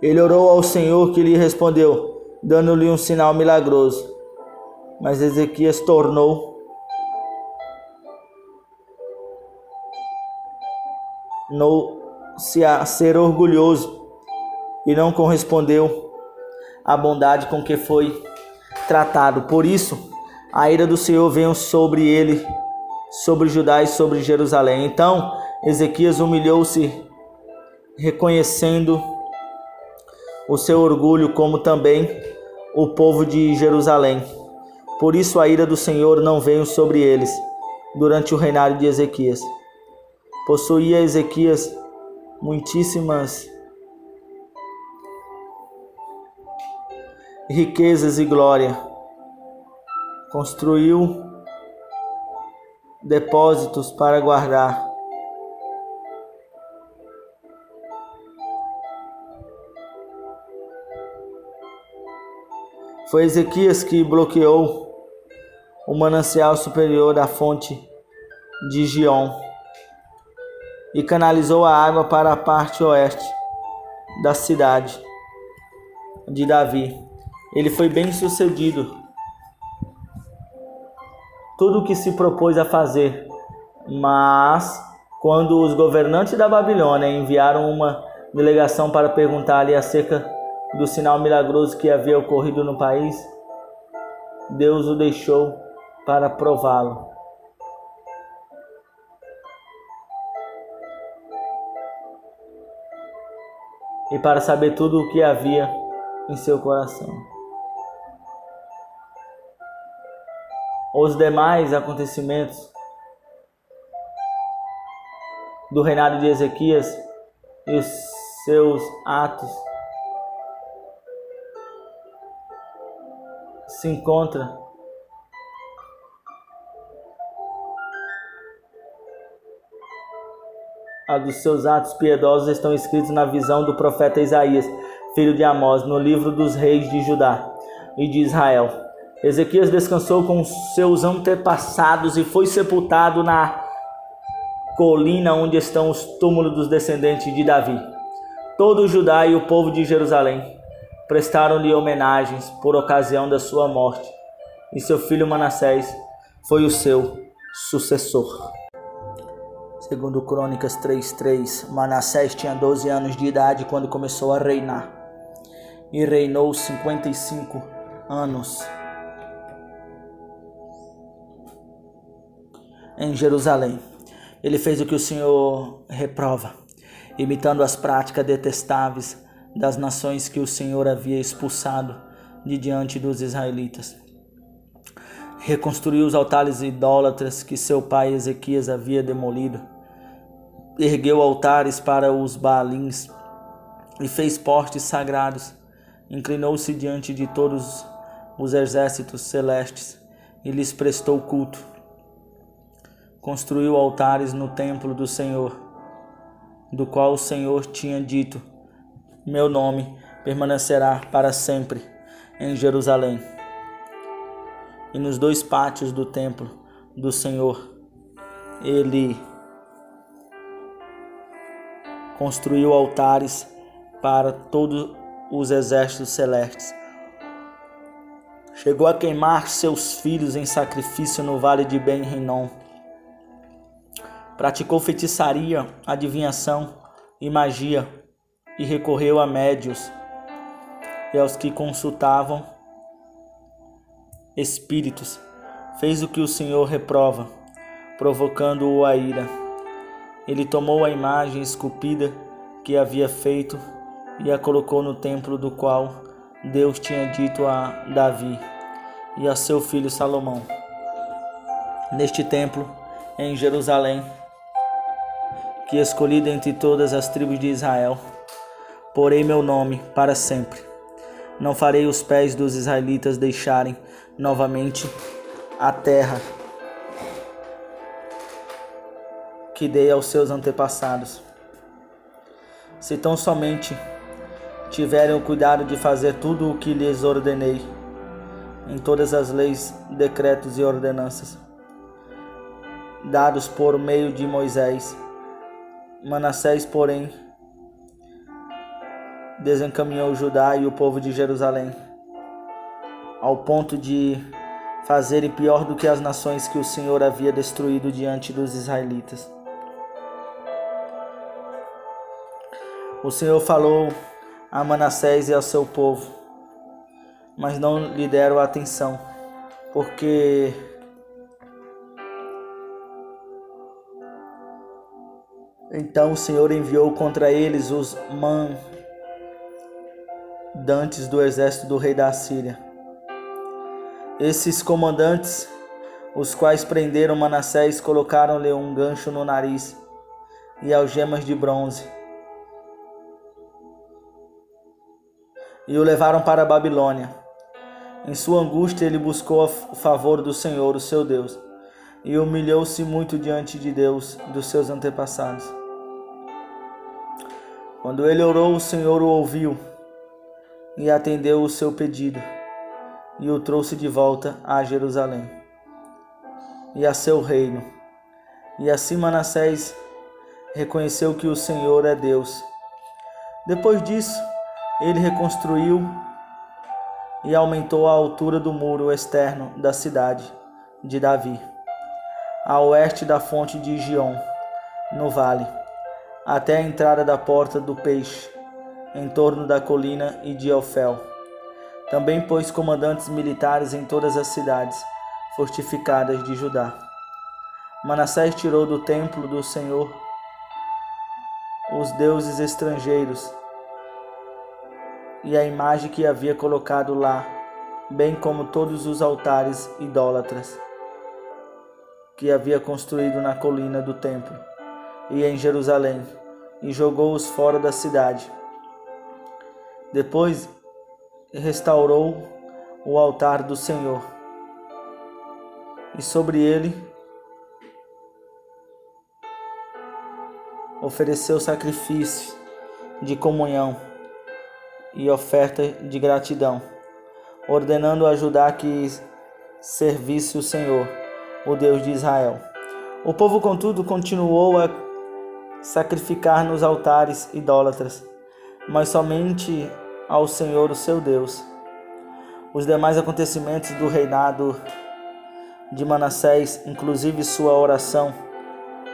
Ele orou ao Senhor, que lhe respondeu, dando-lhe um sinal milagroso. Mas Ezequias tornou a ser orgulhoso e não correspondeu à bondade com que foi tratado. Por isso, a ira do Senhor veio sobre ele, sobre Judá e sobre Jerusalém. Então, Ezequias humilhou-se, reconhecendo o seu orgulho, como também o povo de Jerusalém. Por isso a ira do Senhor não veio sobre eles durante o reinado de Ezequias. Possuía Ezequias muitíssimas riquezas e glória. Construiu depósitos para guardar. Foi Ezequias que bloqueou o manancial superior da fonte de Gion e canalizou a água para a parte oeste da cidade de Davi. Ele foi bem sucedido. Tudo o que se propôs a fazer, mas quando os governantes da Babilônia enviaram uma delegação para perguntar-lhe acerca do sinal milagroso que havia ocorrido no país, Deus o deixou para prová-lo. E para saber tudo o que havia em seu coração. Os demais acontecimentos do reinado de Ezequias e os seus atos se encontra dos seus atos piedosos estão escritos na visão do profeta Isaías, filho de Amós, no livro dos reis de Judá e de Israel. Ezequias descansou com seus antepassados e foi sepultado na colina onde estão os túmulos dos descendentes de Davi. Todo o Judá e o povo de Jerusalém prestaram-lhe homenagens por ocasião da sua morte, e seu filho Manassés foi o seu sucessor. Segundo Crônicas 3:3, Manassés tinha 12 anos de idade quando começou a reinar, e reinou 55 anos em Jerusalém. Ele fez o que o Senhor reprova, imitando as práticas detestáveis das nações que o Senhor havia expulsado de diante dos israelitas. Reconstruiu os altares idólatras que seu pai Ezequias havia demolido. Ergueu altares para os Baalins e fez postes sagrados. Inclinou-se diante de todos os exércitos celestes e lhes prestou culto. Construiu altares no templo do Senhor, do qual o Senhor tinha dito: meu nome permanecerá para sempre em Jerusalém. E nos 2 pátios do templo do Senhor, ele construiu altares para todos os exércitos celestes. Chegou a queimar seus filhos em sacrifício no vale de Ben-Hinnom. Praticou feitiçaria, adivinhação e magia, e recorreu a médios e aos que consultavam espíritos. Fez o que o Senhor reprova, provocando-o a ira. Ele tomou a imagem esculpida que havia feito e a colocou no templo do qual Deus tinha dito a Davi e a seu filho Salomão. Neste templo, em Jerusalém, que escolhi dentre todas as tribos de Israel, porei meu nome para sempre. Não farei os pés dos israelitas deixarem novamente a terra que dei aos seus antepassados, se tão somente tiverem o cuidado de fazer tudo o que lhes ordenei, em todas as leis, decretos e ordenanças, dados por meio de Moisés. Manassés, porém, desencaminhou Judá e o povo de Jerusalém, ao ponto de fazerem pior do que as nações que o Senhor havia destruído diante dos israelitas. O Senhor falou a Manassés e ao seu povo, mas não lhe deram atenção, porque então o Senhor enviou contra eles os mandantes do exército do rei da Assíria. Esses comandantes, os quais prenderam Manassés, colocaram-lhe um gancho no nariz e algemas de bronze, e o levaram para a Babilônia. Em sua angústia ele buscou o favor do Senhor, o seu Deus, e humilhou-se muito diante de Deus dos seus antepassados. Quando ele orou, o Senhor o ouviu e atendeu o seu pedido, e o trouxe de volta a Jerusalém e a seu reino. E assim Manassés reconheceu que o Senhor é Deus. Depois disso, ele reconstruiu e aumentou a altura do muro externo da cidade de Davi, a oeste da fonte de Gion, no vale, até a entrada da porta do peixe, em torno da colina e de Ofel. Também pôs comandantes militares em todas as cidades fortificadas de Judá. Manassés tirou do templo do Senhor os deuses estrangeiros e a imagem que havia colocado lá, bem como todos os altares idólatras que havia construído na colina do templo e em Jerusalém, e jogou-os fora da cidade. Depois restaurou o altar do Senhor, e sobre ele ofereceu sacrifício de comunhão e oferta de gratidão, ordenando a Judá que servisse o Senhor, o Deus de Israel. O povo, contudo, continuou a sacrificar nos altares idólatras, mas somente ao Senhor, o seu Deus. Os demais acontecimentos do reinado de Manassés, inclusive sua oração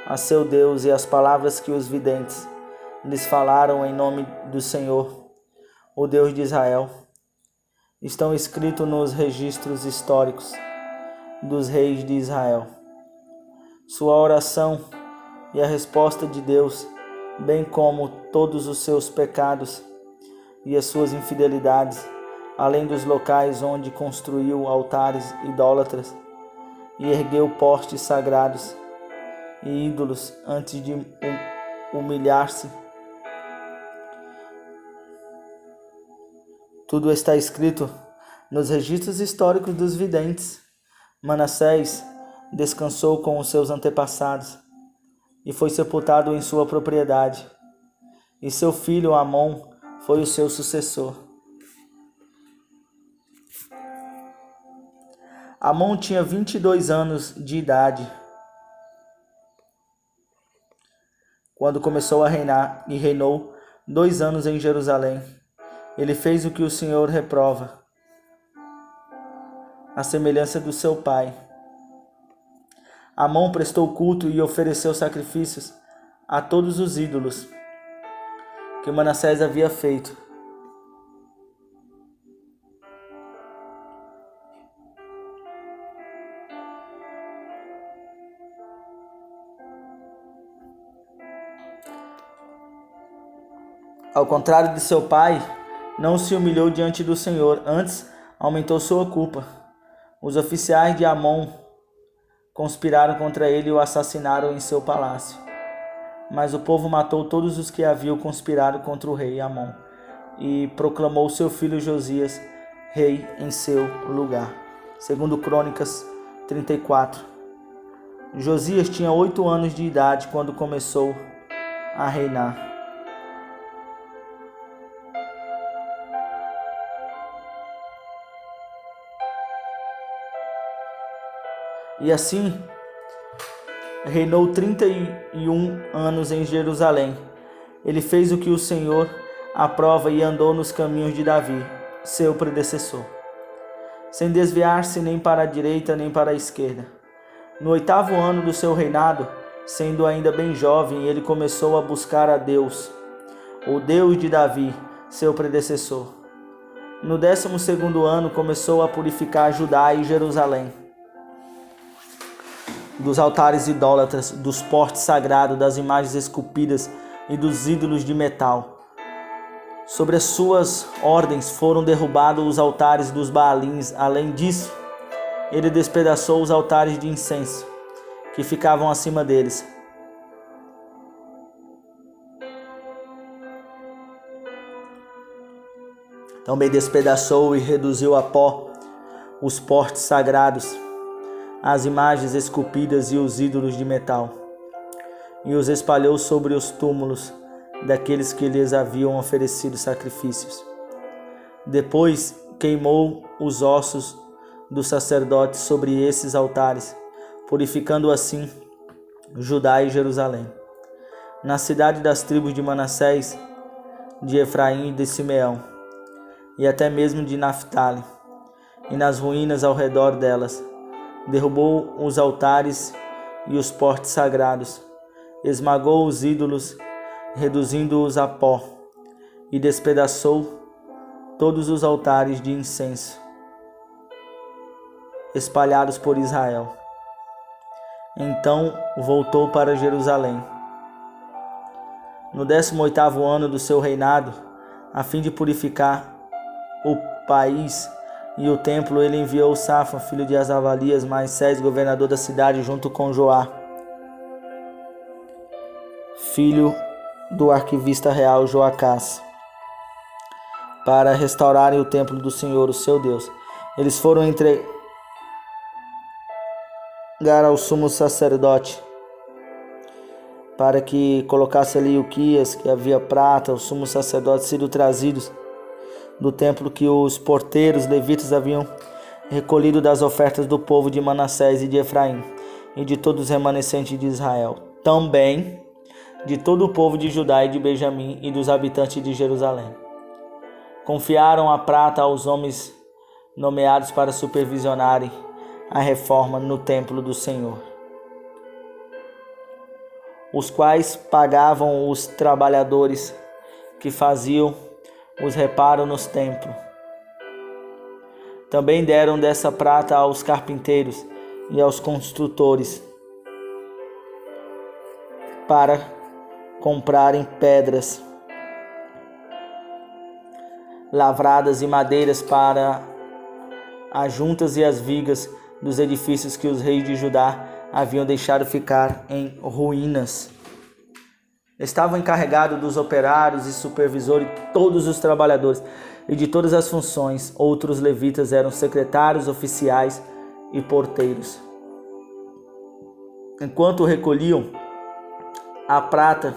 a seu Deus e as palavras que os videntes lhes falaram em nome do Senhor, o Deus de Israel, estão escritos nos registros históricos dos reis de Israel. Sua oração e a resposta de Deus, bem como todos os seus pecados e as suas infidelidades, além dos locais onde construiu altares idólatras e ergueu postes sagrados e ídolos antes de humilhar-se. Tudo está escrito nos registros históricos dos videntes, Manassés descansou com os seus antepassados e foi sepultado em sua propriedade, e seu filho Amon foi o seu sucessor. Amon tinha 22 anos de idade quando começou a reinar, e reinou 2 anos em Jerusalém. Ele fez o que o Senhor reprova, à semelhança do seu pai. Amon prestou culto e ofereceu sacrifícios a todos os ídolos que Manassés havia feito. Ao contrário de seu pai, não se humilhou diante do Senhor, antes aumentou sua culpa. Os oficiais de Amon conspiraram contra ele e o assassinaram em seu palácio. Mas o povo matou todos os que haviam conspirado contra o rei Amon e proclamou seu filho Josias rei em seu lugar. Segundo Crônicas 34. Josias tinha 8 anos de idade quando começou a reinar. E assim, reinou 31 anos em Jerusalém. Ele fez o que o Senhor aprova e andou nos caminhos de Davi, seu predecessor, sem desviar-se nem para a direita nem para a esquerda. No 8º ano do seu reinado, sendo ainda bem jovem, ele começou a buscar a Deus, o Deus de Davi, seu predecessor. No 12º ano, começou a purificar Judá e Jerusalém dos altares idólatras, dos postes sagrados, das imagens esculpidas e dos ídolos de metal. Sobre as suas ordens foram derrubados os altares dos Baalins. Além disso, ele despedaçou os altares de incenso que ficavam acima deles. Também despedaçou e reduziu a pó os postes sagrados, as imagens esculpidas e os ídolos de metal, e os espalhou sobre os túmulos daqueles que lhes haviam oferecido sacrifícios. Depois queimou os ossos dos sacerdotes sobre esses altares, purificando assim Judá e Jerusalém. Na cidade das tribos de Manassés, de Efraim e de Simeão, e até mesmo de Naphtali, e nas ruínas ao redor delas, derrubou os altares e os postes sagrados, esmagou os ídolos, reduzindo-os a pó, e despedaçou todos os altares de incenso espalhados por Israel. Então voltou para Jerusalém. No 18º ano do seu reinado, a fim de purificar o país e o templo, ele enviou Safan, filho de Azavalias, Maasés, governador da cidade, junto com Joá, filho do arquivista real Joacás, para restaurarem o templo do Senhor, o seu Deus. Eles foram entregar ao sumo sacerdote para que colocasse ali Uquias, que havia prata, os sumos sacerdotes sido trazidos do templo que os porteiros levitas haviam recolhido das ofertas do povo de Manassés e de Efraim, e de todos os remanescentes de Israel, também de todo o povo de Judá e de Benjamim e dos habitantes de Jerusalém. Confiaram a prata aos homens nomeados para supervisionarem a reforma no templo do Senhor, os quais pagavam os trabalhadores que faziam os reparos nos templos. Também deram dessa prata aos carpinteiros e aos construtores para comprarem pedras lavradas e madeiras para as juntas e as vigas dos edifícios que os reis de Judá haviam deixado ficar em ruínas. Estavam encarregados dos operários e supervisores todos os trabalhadores e de todas as funções. Outros levitas eram secretários, oficiais e porteiros. Enquanto recolhiam a prata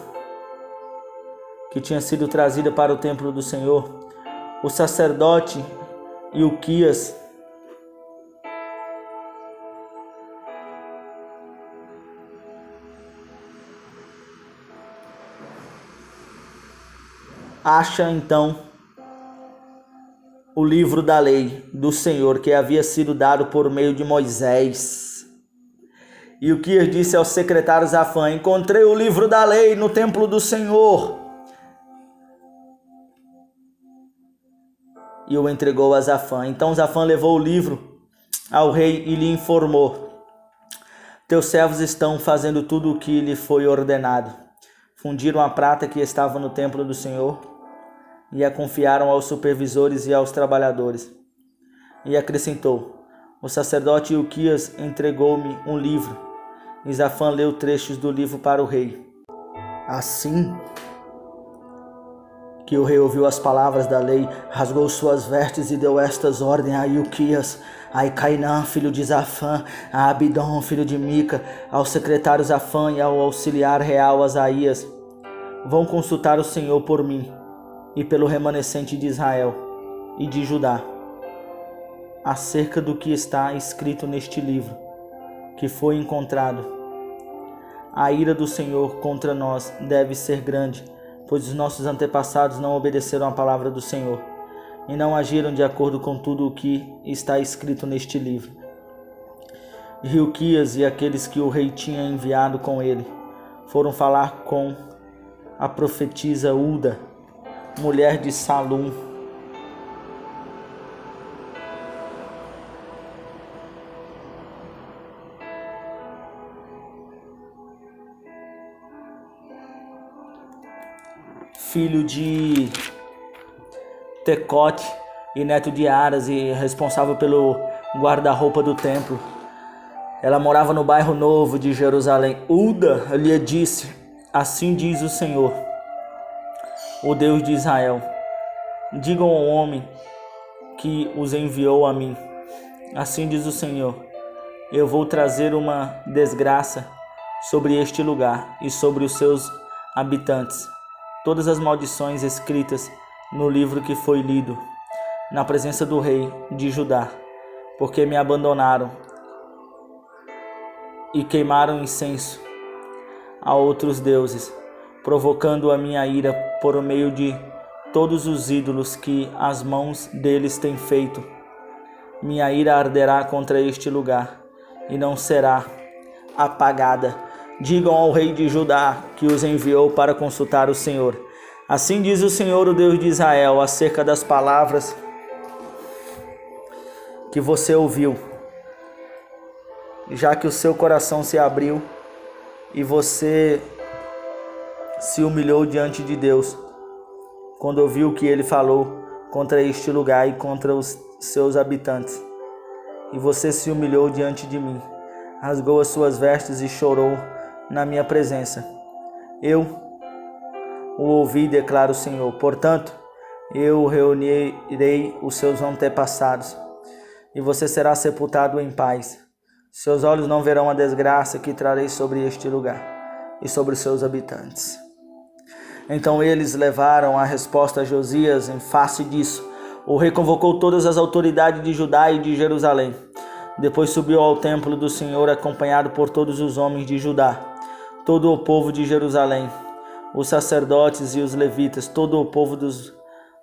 que tinha sido trazida para o templo do Senhor, o sacerdote Ilquias acha então o livro da lei do Senhor que havia sido dado por meio de Moisés. E Ilquias disse ao secretário Zafã: encontrei o livro da lei no templo do Senhor. E o entregou a Zafã. Então Zafã levou o livro ao rei e lhe informou: teus servos estão fazendo tudo o que lhe foi ordenado. Fundiram a prata que estava no templo do Senhor e a confiaram aos supervisores e aos trabalhadores. E acrescentou: o sacerdote Ilquias entregou-me um livro. E Zafã leu trechos do livro para o rei. Assim que o rei ouviu as palavras da lei, rasgou suas vestes e deu estas ordens a Ilquias, a Cainã, filho de Zafã, a Abidom, filho de Mica, ao secretário Zafã e ao auxiliar real Asaías: vão consultar o Senhor por mim e pelo remanescente de Israel e de Judá, acerca do que está escrito neste livro, que foi encontrado. A ira do Senhor contra nós deve ser grande, pois os nossos antepassados não obedeceram à palavra do Senhor e não agiram de acordo com tudo o que está escrito neste livro. Ilquias e aqueles que o rei tinha enviado com ele foram falar com a profetisa Ulda, mulher de Salum, filho de Tecote e neto de Aras e responsável pelo guarda-roupa do templo. Ela morava no bairro Novo de Jerusalém. Ulda lhe disse: assim diz o Senhor, o Deus de Israel: digam ao homem que os enviou a mim. Assim diz o Senhor: eu vou trazer uma desgraça sobre este lugar e sobre os seus habitantes. Todas as maldições escritas no livro que foi lido na presença do rei de Judá, porque me abandonaram e queimaram incenso a outros deuses, provocando a minha ira por meio de todos os ídolos que as mãos deles têm feito. Minha ira arderá contra este lugar e não será apagada. Digam ao rei de Judá que os enviou para consultar o Senhor. Assim diz o Senhor, o Deus de Israel, acerca das palavras que você ouviu, já que o seu coração se abriu e você se humilhou diante de Deus, quando ouviu o que ele falou contra este lugar e contra os seus habitantes. E você se humilhou diante de mim, rasgou as suas vestes e chorou na minha presença. Eu o ouvi, declara o Senhor. Portanto, eu reunirei os seus antepassados e você será sepultado em paz. Seus olhos não verão a desgraça que trarei sobre este lugar e sobre os seus habitantes. Então eles levaram a resposta a Josias. Em face disso, o rei convocou todas as autoridades de Judá e de Jerusalém. Depois subiu ao templo do Senhor, acompanhado por todos os homens de Judá, todo o povo de Jerusalém, os sacerdotes e os levitas, todo o povo, dos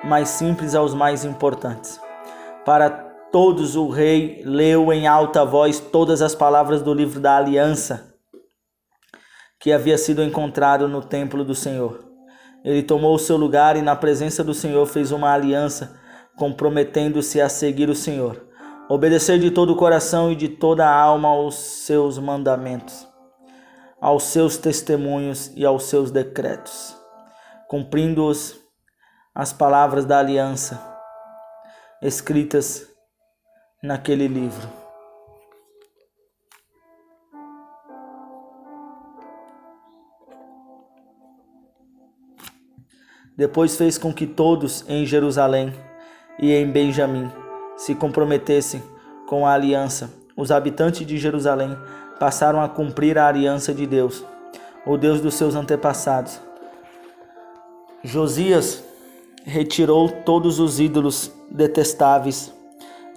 mais simples aos mais importantes. Para todos o rei leu em alta voz todas as palavras do livro da aliança que havia sido encontrado no templo do Senhor. Ele tomou o seu lugar e na presença do Senhor fez uma aliança, comprometendo-se a seguir o Senhor, obedecer de todo o coração e de toda a alma aos seus mandamentos, aos seus testemunhos e aos seus decretos, cumprindo-os as palavras da aliança escritas naquele livro. Depois fez com que todos em Jerusalém e em Benjamim se comprometessem com a aliança, os habitantes de Jerusalém passaram a cumprir a aliança de Deus, o Deus dos seus antepassados. Josias retirou todos os ídolos detestáveis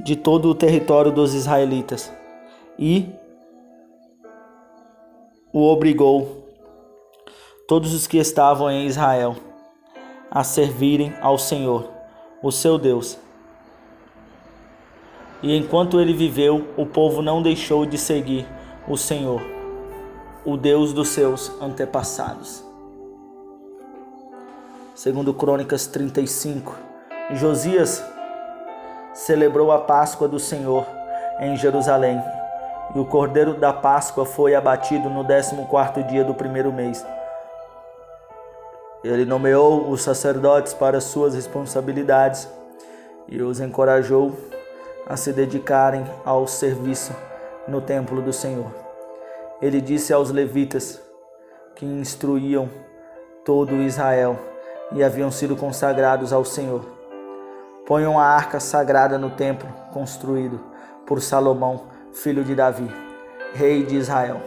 de todo o território dos israelitas e o obrigou, todos os que estavam em Israel, a servirem ao Senhor, o seu Deus. E enquanto ele viveu, o povo não deixou de seguir o Senhor, o Deus dos seus antepassados. Segundo Crônicas 35, Josias celebrou a Páscoa do Senhor em Jerusalém, e o cordeiro da Páscoa foi abatido no 14º dia do primeiro mês. Ele nomeou os sacerdotes para suas responsabilidades e os encorajou a se dedicarem ao serviço no templo do Senhor. Ele disse aos levitas, que instruíam todo Israel e haviam sido consagrados ao Senhor: ponham a arca sagrada no templo construído por Salomão, filho de Davi, rei de Israel.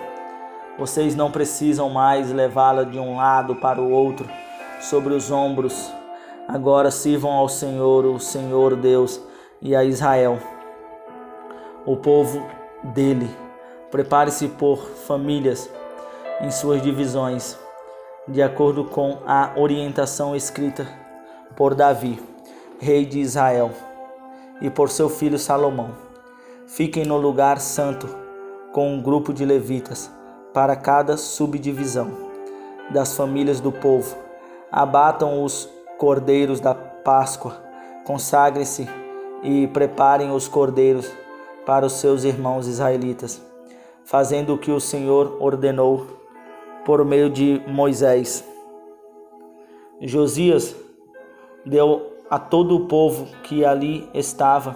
Vocês não precisam mais levá-la de um lado para o outro sobre os ombros. Agora sirvam ao Senhor, o Senhor Deus, e a Israel, o povo dele. Prepare-se por famílias em suas divisões, de acordo com a orientação escrita por Davi, rei de Israel, e por seu filho Salomão. Fiquem no lugar santo com um grupo de levitas para cada subdivisão das famílias do povo. Abatam os cordeiros da Páscoa, consagrem-se e preparem os cordeiros para os seus irmãos israelitas, fazendo o que o Senhor ordenou por meio de Moisés. Josias deu a todo o povo que ali estava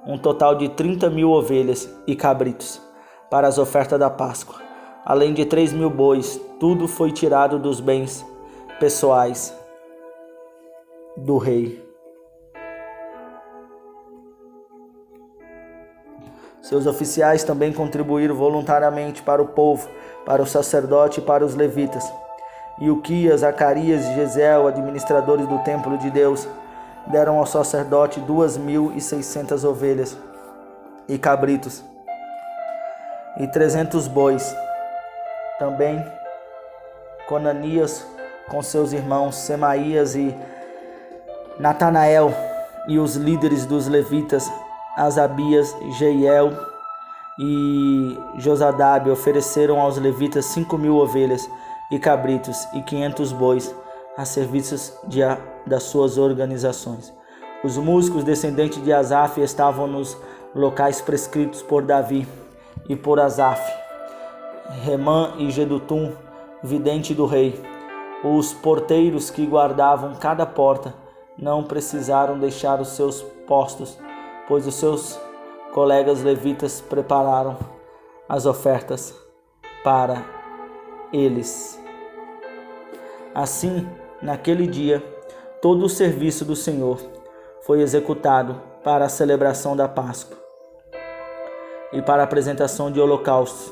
um total de 30.000 ovelhas e cabritos para as ofertas da Páscoa, além de 3.000 bois. Tudo foi tirado dos bens pessoais do rei. Seus oficiais também contribuíram voluntariamente para o povo, para o sacerdote e para os levitas. Ilquias, Zacarias e Jesiel, administradores do templo de Deus, deram ao sacerdote 2.600 ovelhas e cabritos e 300 bois. Também Conanias com seus irmãos Semaías e Natanael e os líderes dos levitas Asabias, Jeiel e Josadabe ofereceram aos levitas 5.000 ovelhas e cabritos e 500 bois a serviços das suas organizações. Os músicos descendentes de Asaf estavam nos locais prescritos por Davi e por Asaf. Remã e Gedutum, vidente do rei. Os porteiros que guardavam cada porta não precisaram deixar os seus postos, pois os seus colegas levitas prepararam as ofertas para eles. Assim, naquele dia, todo o serviço do Senhor foi executado para a celebração da Páscoa e para a apresentação de holocaustos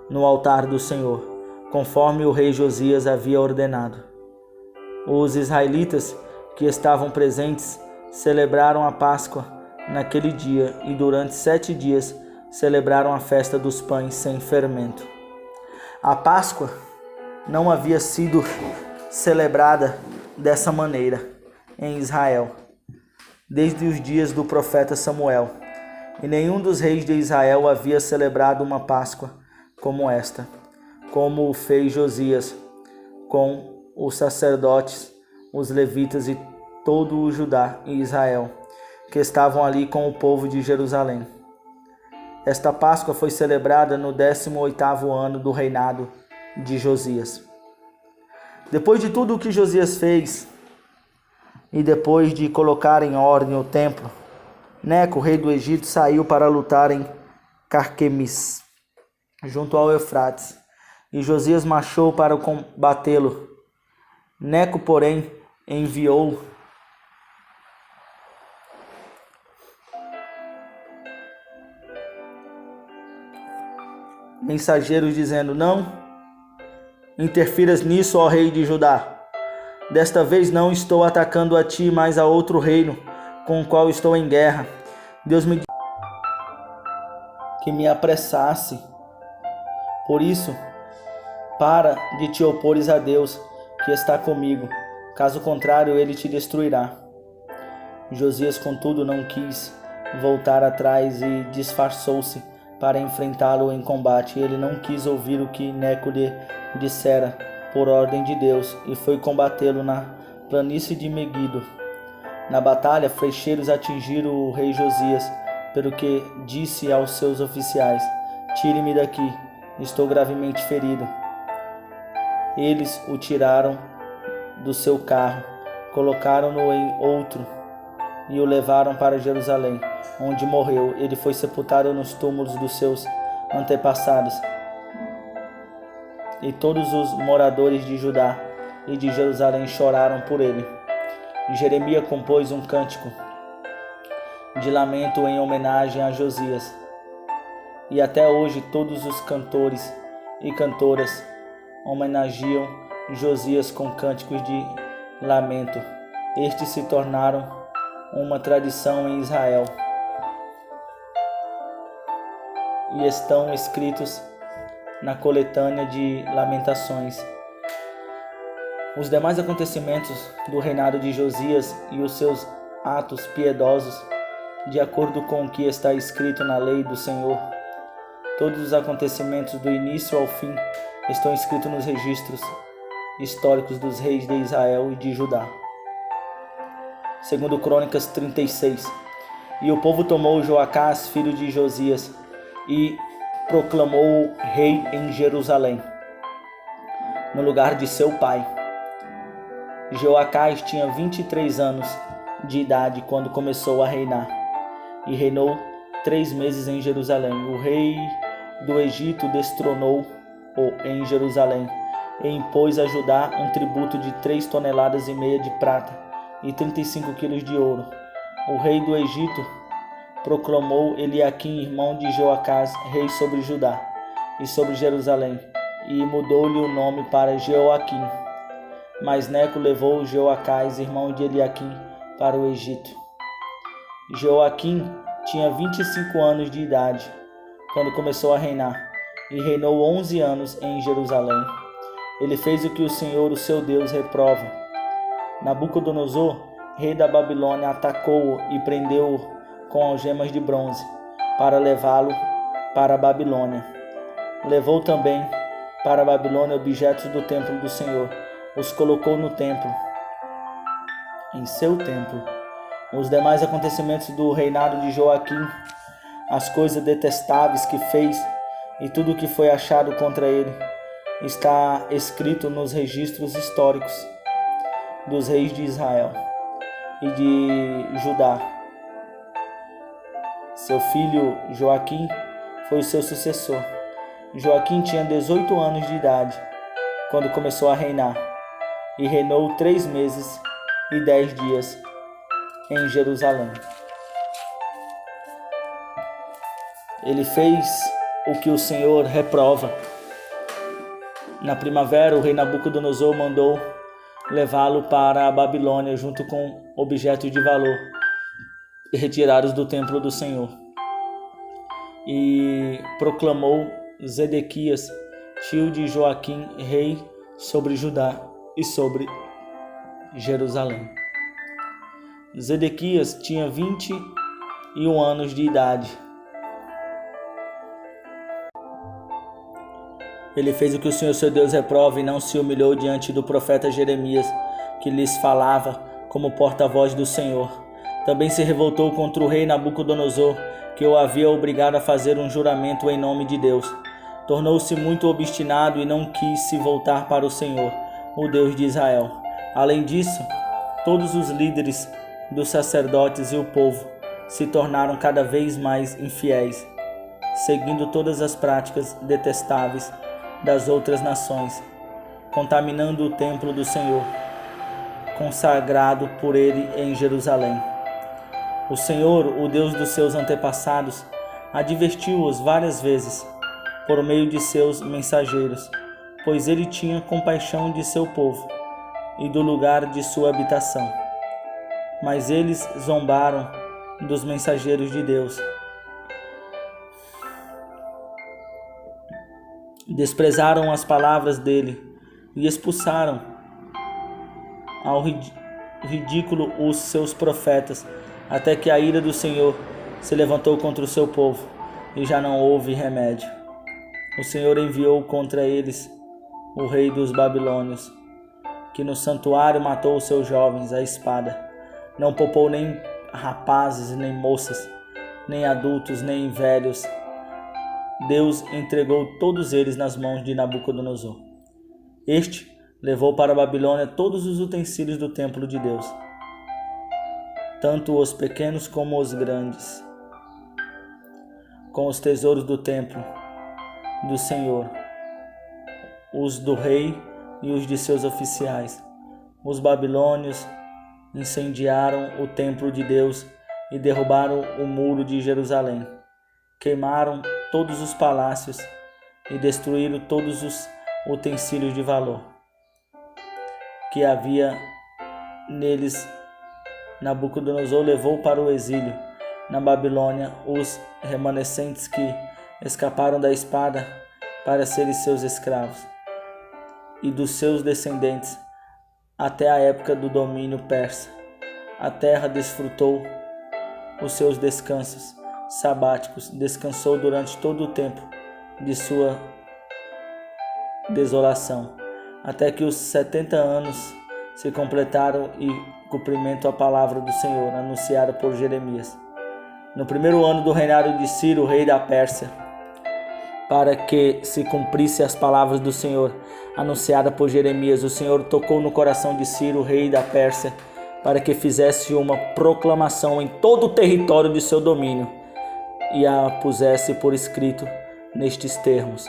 no altar do Senhor, conforme o rei Josias havia ordenado. Os israelitas que estavam presentes celebraram a Páscoa naquele dia e durante 7 dias celebraram a festa dos pães sem fermento. A Páscoa não havia sido celebrada dessa maneira em Israel desde os dias do profeta Samuel, e nenhum dos reis de Israel havia celebrado uma Páscoa como esta, como o fez Josias com os sacerdotes, os levitas e todo o Judá e Israel, que estavam ali com o povo de Jerusalém. Esta Páscoa foi celebrada no 18º ano do reinado de Josias. Depois de tudo o que Josias fez, e depois de colocar em ordem o templo, Neco, rei do Egito, saiu para lutar em Carquemis, junto ao Eufrates, e Josias marchou para combatê-lo. Neco, porém, enviou mensageiros, dizendo: não interfiras nisso, ó rei de Judá. Desta vez não estou atacando a ti, mas a outro reino com o qual estou em guerra. Deus me disse que me apressasse. Por isso, para de te opores a Deus, que está comigo. Caso contrário, ele te destruirá. Josias, contudo, não quis voltar atrás e disfarçou-se para enfrentá-lo em combate. Ele não quis ouvir o que Neco lhe dissera por ordem de Deus e foi combatê-lo na planície de Meguido. Na batalha, flecheiros atingiram o rei Josias, pelo que disse aos seus oficiais: tire-me daqui, estou gravemente ferido. Eles o tiraram do seu carro, colocaram-no em outro e o levaram para Jerusalém, onde morreu. Ele foi sepultado nos túmulos dos seus antepassados. E todos os moradores de Judá e de Jerusalém choraram por ele. Jeremias compôs um cântico de lamento em homenagem a Josias. E até hoje todos os cantores e cantoras homenageiam Josias com cânticos de lamento. Estes se tornaram uma tradição em Israel e estão escritos na coletânea de Lamentações. Os demais acontecimentos do reinado de Josias e os seus atos piedosos, de acordo com o que está escrito na lei do Senhor, todos os acontecimentos do início ao fim estão escritos nos registros históricos dos reis de Israel e de Judá. Segundo Crônicas 36. E o povo tomou Joacás, filho de Josias, e proclamou-o rei em Jerusalém, no lugar de seu pai. Joacás tinha 23 anos de idade quando começou a reinar, e reinou 3 meses em Jerusalém. O rei do Egito destronou-o em Jerusalém, e impôs a Judá um tributo de 3,5 toneladas de prata e 35 quilos de ouro. O rei do Egito proclamou Eliaquim, irmão de Joacás, rei sobre Judá e sobre Jerusalém, e mudou-lhe o nome para Jeoaquim. Mas Neco levou Joacás, irmão de Eliaquim, para o Egito. Joaquim tinha 25 anos de idade quando começou a reinar, e reinou 11 anos em Jerusalém. Ele fez o que o Senhor, o seu Deus, reprova. Nabucodonosor, rei da Babilônia, atacou-o e prendeu-o com algemas de bronze, para levá-lo para a Babilônia. Levou também para a Babilônia objetos do templo do Senhor, os colocou no templo, em seu templo. Os demais acontecimentos do reinado de Joaquim, as coisas detestáveis que fez e tudo o que foi achado contra ele, está escrito nos registros históricos dos reis de Israel e de Judá. Seu filho Joaquim foi o seu sucessor. Joaquim tinha 18 anos de idade quando começou a reinar, e reinou 3 meses e 10 dias em Jerusalém. Ele fez o que o Senhor reprova. Na primavera, o rei Nabucodonosor mandou levá-lo para a Babilônia junto com objetos de valor retirados do templo do Senhor. E proclamou Zedequias, tio de Joaquim, rei sobre Judá e sobre Jerusalém. Zedequias tinha 21 anos de idade. Ele fez o que o Senhor seu Deus reprova e não se humilhou diante do profeta Jeremias, que lhes falava como porta-voz do Senhor. Também se revoltou contra o rei Nabucodonosor, que o havia obrigado a fazer um juramento em nome de Deus. Tornou-se muito obstinado e não quis se voltar para o Senhor, o Deus de Israel. Além disso, todos os líderes dos sacerdotes e o povo se tornaram cada vez mais infiéis, seguindo todas as práticas detestáveis das outras nações, contaminando o templo do Senhor, consagrado por ele em Jerusalém. O Senhor, o Deus dos seus antepassados, advertiu-os várias vezes, por meio de seus mensageiros, pois ele tinha compaixão de seu povo e do lugar de sua habitação. Mas eles zombaram dos mensageiros de Deus, desprezaram as palavras dele e expulsaram ao ridículo os seus profetas, até que a ira do Senhor se levantou contra o seu povo e já não houve remédio. O Senhor enviou contra eles o rei dos babilônios, que no santuário matou os seus jovens à espada. Não poupou nem rapazes, nem moças, nem adultos, nem velhos. Deus entregou todos eles nas mãos de Nabucodonosor. Este levou para a Babilônia todos os utensílios do templo de Deus, tanto os pequenos como os grandes, com os tesouros do templo do Senhor, os do rei e os de seus oficiais. Os babilônios incendiaram o templo de Deus e derrubaram o muro de Jerusalém. Queimaram todos os palácios e destruíram todos os utensílios de valor que havia neles. Nabucodonosor levou para o exílio na Babilônia os remanescentes que escaparam da espada para serem seus escravos, e dos seus descendentes até a época do domínio persa. A terra desfrutou os seus descansos sabáticos, descansou durante todo o tempo de sua desolação, até que os 70 anos se completaram e cumprimento a palavra do Senhor anunciada por Jeremias. No primeiro ano do reinado de Ciro, rei da Pérsia, para que se cumprisse as palavras do Senhor anunciada por Jeremias, o Senhor tocou no coração de Ciro, rei da Pérsia, para que fizesse uma proclamação em todo o território de seu domínio e a pusesse por escrito nestes termos: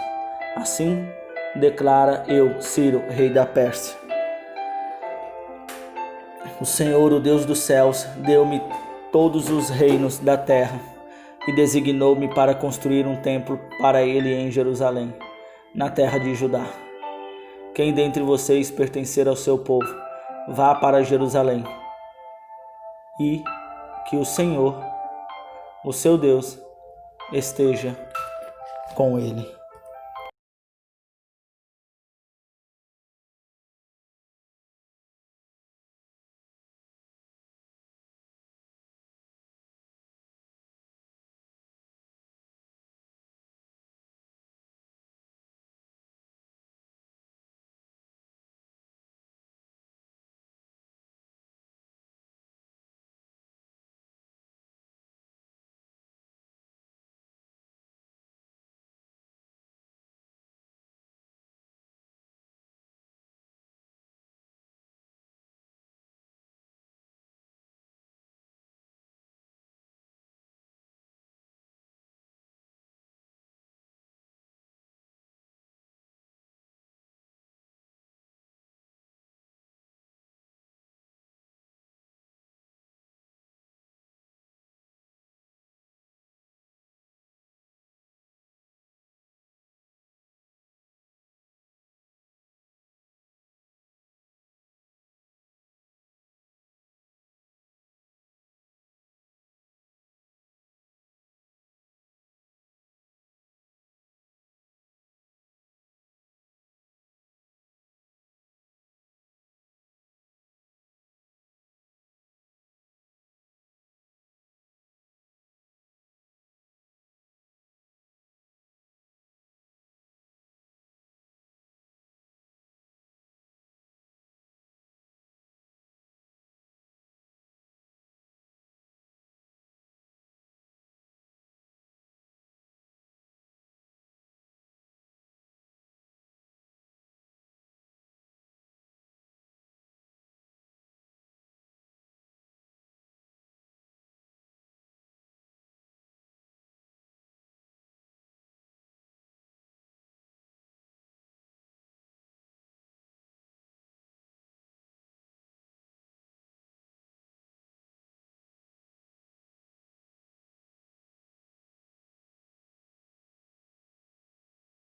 assim declara eu, Ciro, rei da Pérsia. O Senhor, o Deus dos céus, deu-me todos os reinos da terra e designou-me para construir um templo para ele em Jerusalém, na terra de Judá. Quem dentre vocês pertencer ao seu povo, vá para Jerusalém, e que o Senhor, o seu Deus, esteja com ele.